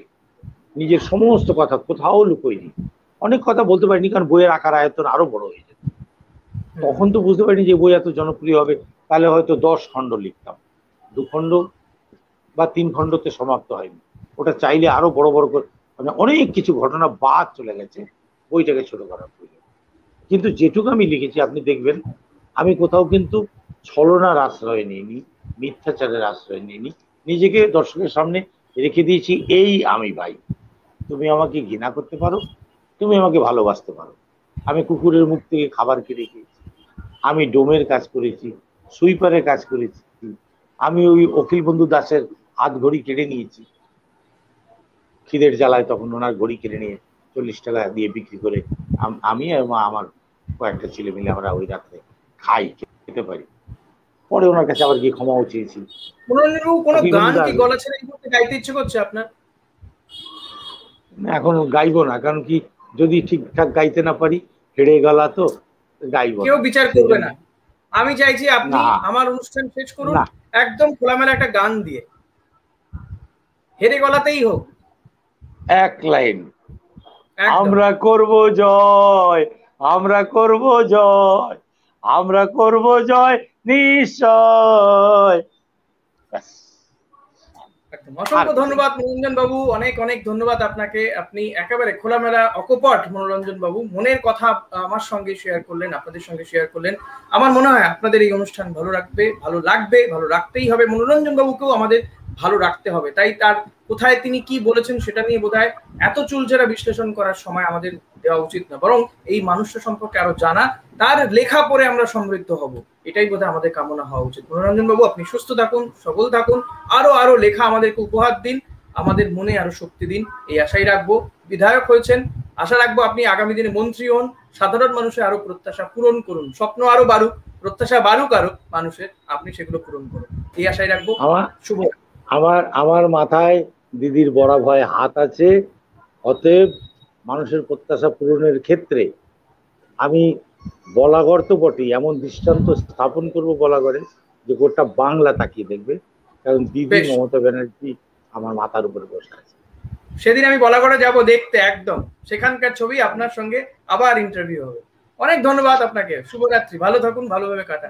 নিজের সমস্ত কথা কোথাও লুকোইনি। অনেক কথা বলতে পারিনি কারণ বইয়ের আকার আয়তন আরো বড় হয়ে যেত। তখন তো বুঝতে পারিনি যে বই এত জনপ্রিয় হবে, তাহলে হয়তো 10 খণ্ড লিখতাম, 2 খণ্ড বা 3 খণ্ডতে সমাপ্ত হয়নি, ওটা চাইলে আরো বড় বড় করে, মানে অনেক কিছু ঘটনা বাদ চলে গেছে, বইটাকে ছোট করার প্রয়োজন। কিন্তু যেটুকু আমি লিখেছি আপনি দেখবেন আমি কোথাও কিন্তু ছলনার আশ্রয় নিইনি, মিথ্যাচারের আশ্রয় নিইনি, নিজেকে দর্শকের সামনে রেখে দিয়েছি এই আমি ভাই, তুমি আমাকে ঘৃণা করতে পারো, তুমি আমাকে ভালোবাসতে পারো। আমি কুকুরের মুখ থেকে খাবার কেড়ে খেয়েছি, আমি ডোমের কাজ করেছি, সুইপারের কাজ করেছি, আমি ওই অখিল বন্ধু দাসের হাত ঘড়ি কেড়ে নিয়েছি, খিদের জ্বালায় তখন ওনার ঘড়ি কেড়ে নিয়ে 40 টাকা দিয়ে বিক্রি করে আমি আর আমার কয়েকটা ছেলে মিলে আমরা ওই রাত্রে খাই, খেতে পারি। পরে ওনার কাছে আবার গিয়ে ক্ষমাও চেয়েছি। এখন গাইবো না, কারণ কি যদি ঠিকঠাক গাইতে না পারি, হেরে গলা তো গাইবো, কেউ বিচার করবে না। আমি চাইছি আপনি আমার অনুষ্ঠান শেষ করুন একদম খোলামেলা একটা গান দিয়ে, হেরে গলাতেই হোক, এক লাইন, আমরা করব জয়, আমরা করব জয়, আমরা করব জয় নিশ্চয়। অসংখ্য ধন্যবাদ মনোরঞ্জন বাবু, অনেক অনেক ধন্যবাদ আপনাকে। আপনি একেবারে খোলামেলা অকপট মনোরঞ্জন বাবু মনের কথা আমার সঙ্গে শেয়ার করলেন, আপনাদের সঙ্গে শেয়ার করলেন। আমার মনে হয় আপনাদের এই অনুষ্ঠান ভালো রাখবে, ভালো লাগবে, ভালো রাখতেই হবে। মনোরঞ্জন বাবুকেও আমাদের ভালো রাখতে হবে, তাই তার কোথায় তিনি কি বলেছেন সেটা নিয়ে বোধহয় এত চুলচেরা বিশ্লেষণ করার সময় আমাদের দেওয়া উচিত না, বরং এই মানুষটা সম্পর্কে আরো জানা, তার লেখা পড়ে আমরা সমৃদ্ধ হব, এটাই বোধহয় আমাদের কামনা হওয়া উচিত। মনোরঞ্জন বাবু আপনি সুস্থ থাকুন, সবল থাকুন, আরো আরো লেখা আমাদেরকে উপহার দিন, আমাদের মনে আরো শক্তি দিন, এই আশাই রাখবো। বিধায়ক হয়েছেন, আশা রাখবো আপনি আগামী দিনে মন্ত্রী হন, সাধারণ মানুষের আরো প্রত্যাশা পূরণ করুন, স্বপ্ন আরো বাড়ুক, প্রত্যাশা বাড়ুক আরো মানুষের, আপনি সেগুলো পূরণ করুন, এই আশাই রাখবো। শুভ। আমার মাথায় দিদির বড় ভয় হাত আছে, অতএব মানুষের প্রত্যাশা পূরণের ক্ষেত্রে আমি বলাগড় তো বটেই, এমন দৃষ্টান্ত স্থাপন করব বলাগড়ে যে গোটা বাংলা তাকিয়ে দেখবে, কারণ দিদি মমতা ব্যানার্জি আমার মাথার উপরে বসে আছে। সেদিন আমি বলাগড়ে যাব দেখতে, একদম সেখানকার ছবি আপনার সঙ্গে আবার ইন্টারভিউ হবে। অনেক ধন্যবাদ আপনাকে, শুভরাত্রি, ভালো থাকুন, ভালোভাবে কাটান।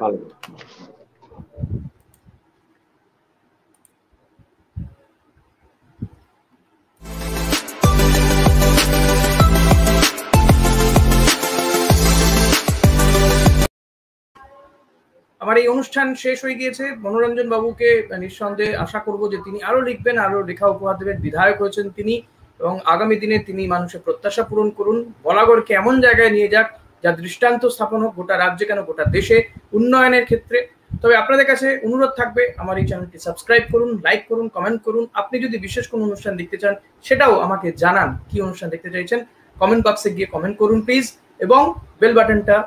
আমার এই অনুষ্ঠান শেষ হয়ে গিয়েছে। মনোরঞ্জন বাবুকে নিঃসন্দেহে আশা করব যে তিনি আরো লিখবেন, আরো লেখা উপহার দেবেন। বিধায়ক হয়েছেন তিনি, এবং আগামী দিনে তিনি মানুষের প্রত্যাশা পূরণ করুন, বলাগড়কে এমন জায়গায় নিয়ে যাক যা দৃষ্টান্ত স্থাপন হোক গোটা রাজ্যে কেন গোটা দেশে উন্নয়নের ক্ষেত্রে। তবে আপনাদের কাছে অনুরোধ থাকবে, আমার এই চ্যানেলটি সাবস্ক্রাইব করুন, লাইক করুন, কমেন্ট করুন। আপনি যদি বিশেষ কোনো অনুষ্ঠান দেখতে চান সেটাও আমাকে জানান, কি অনুষ্ঠান দেখতে চাইছেন কমেন্ট বক্সে গিয়ে কমেন্ট করুন প্লিজ, এবং বেল বাটনটা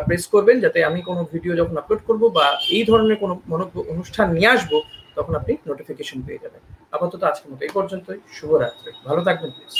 প্রেস করবেন যাতে আমি কোনো ভিডিও যখন আপলোড করব বা এই ধরনের কোনো অনুষ্ঠান নিয়ে আসবো তখন আপনি নোটিফিকেশন পেয়ে যাবেন। আপাতত আজকের মতো এই পর্যন্তই। শুভরাত্রি, ভালো থাকবেন প্লিজ।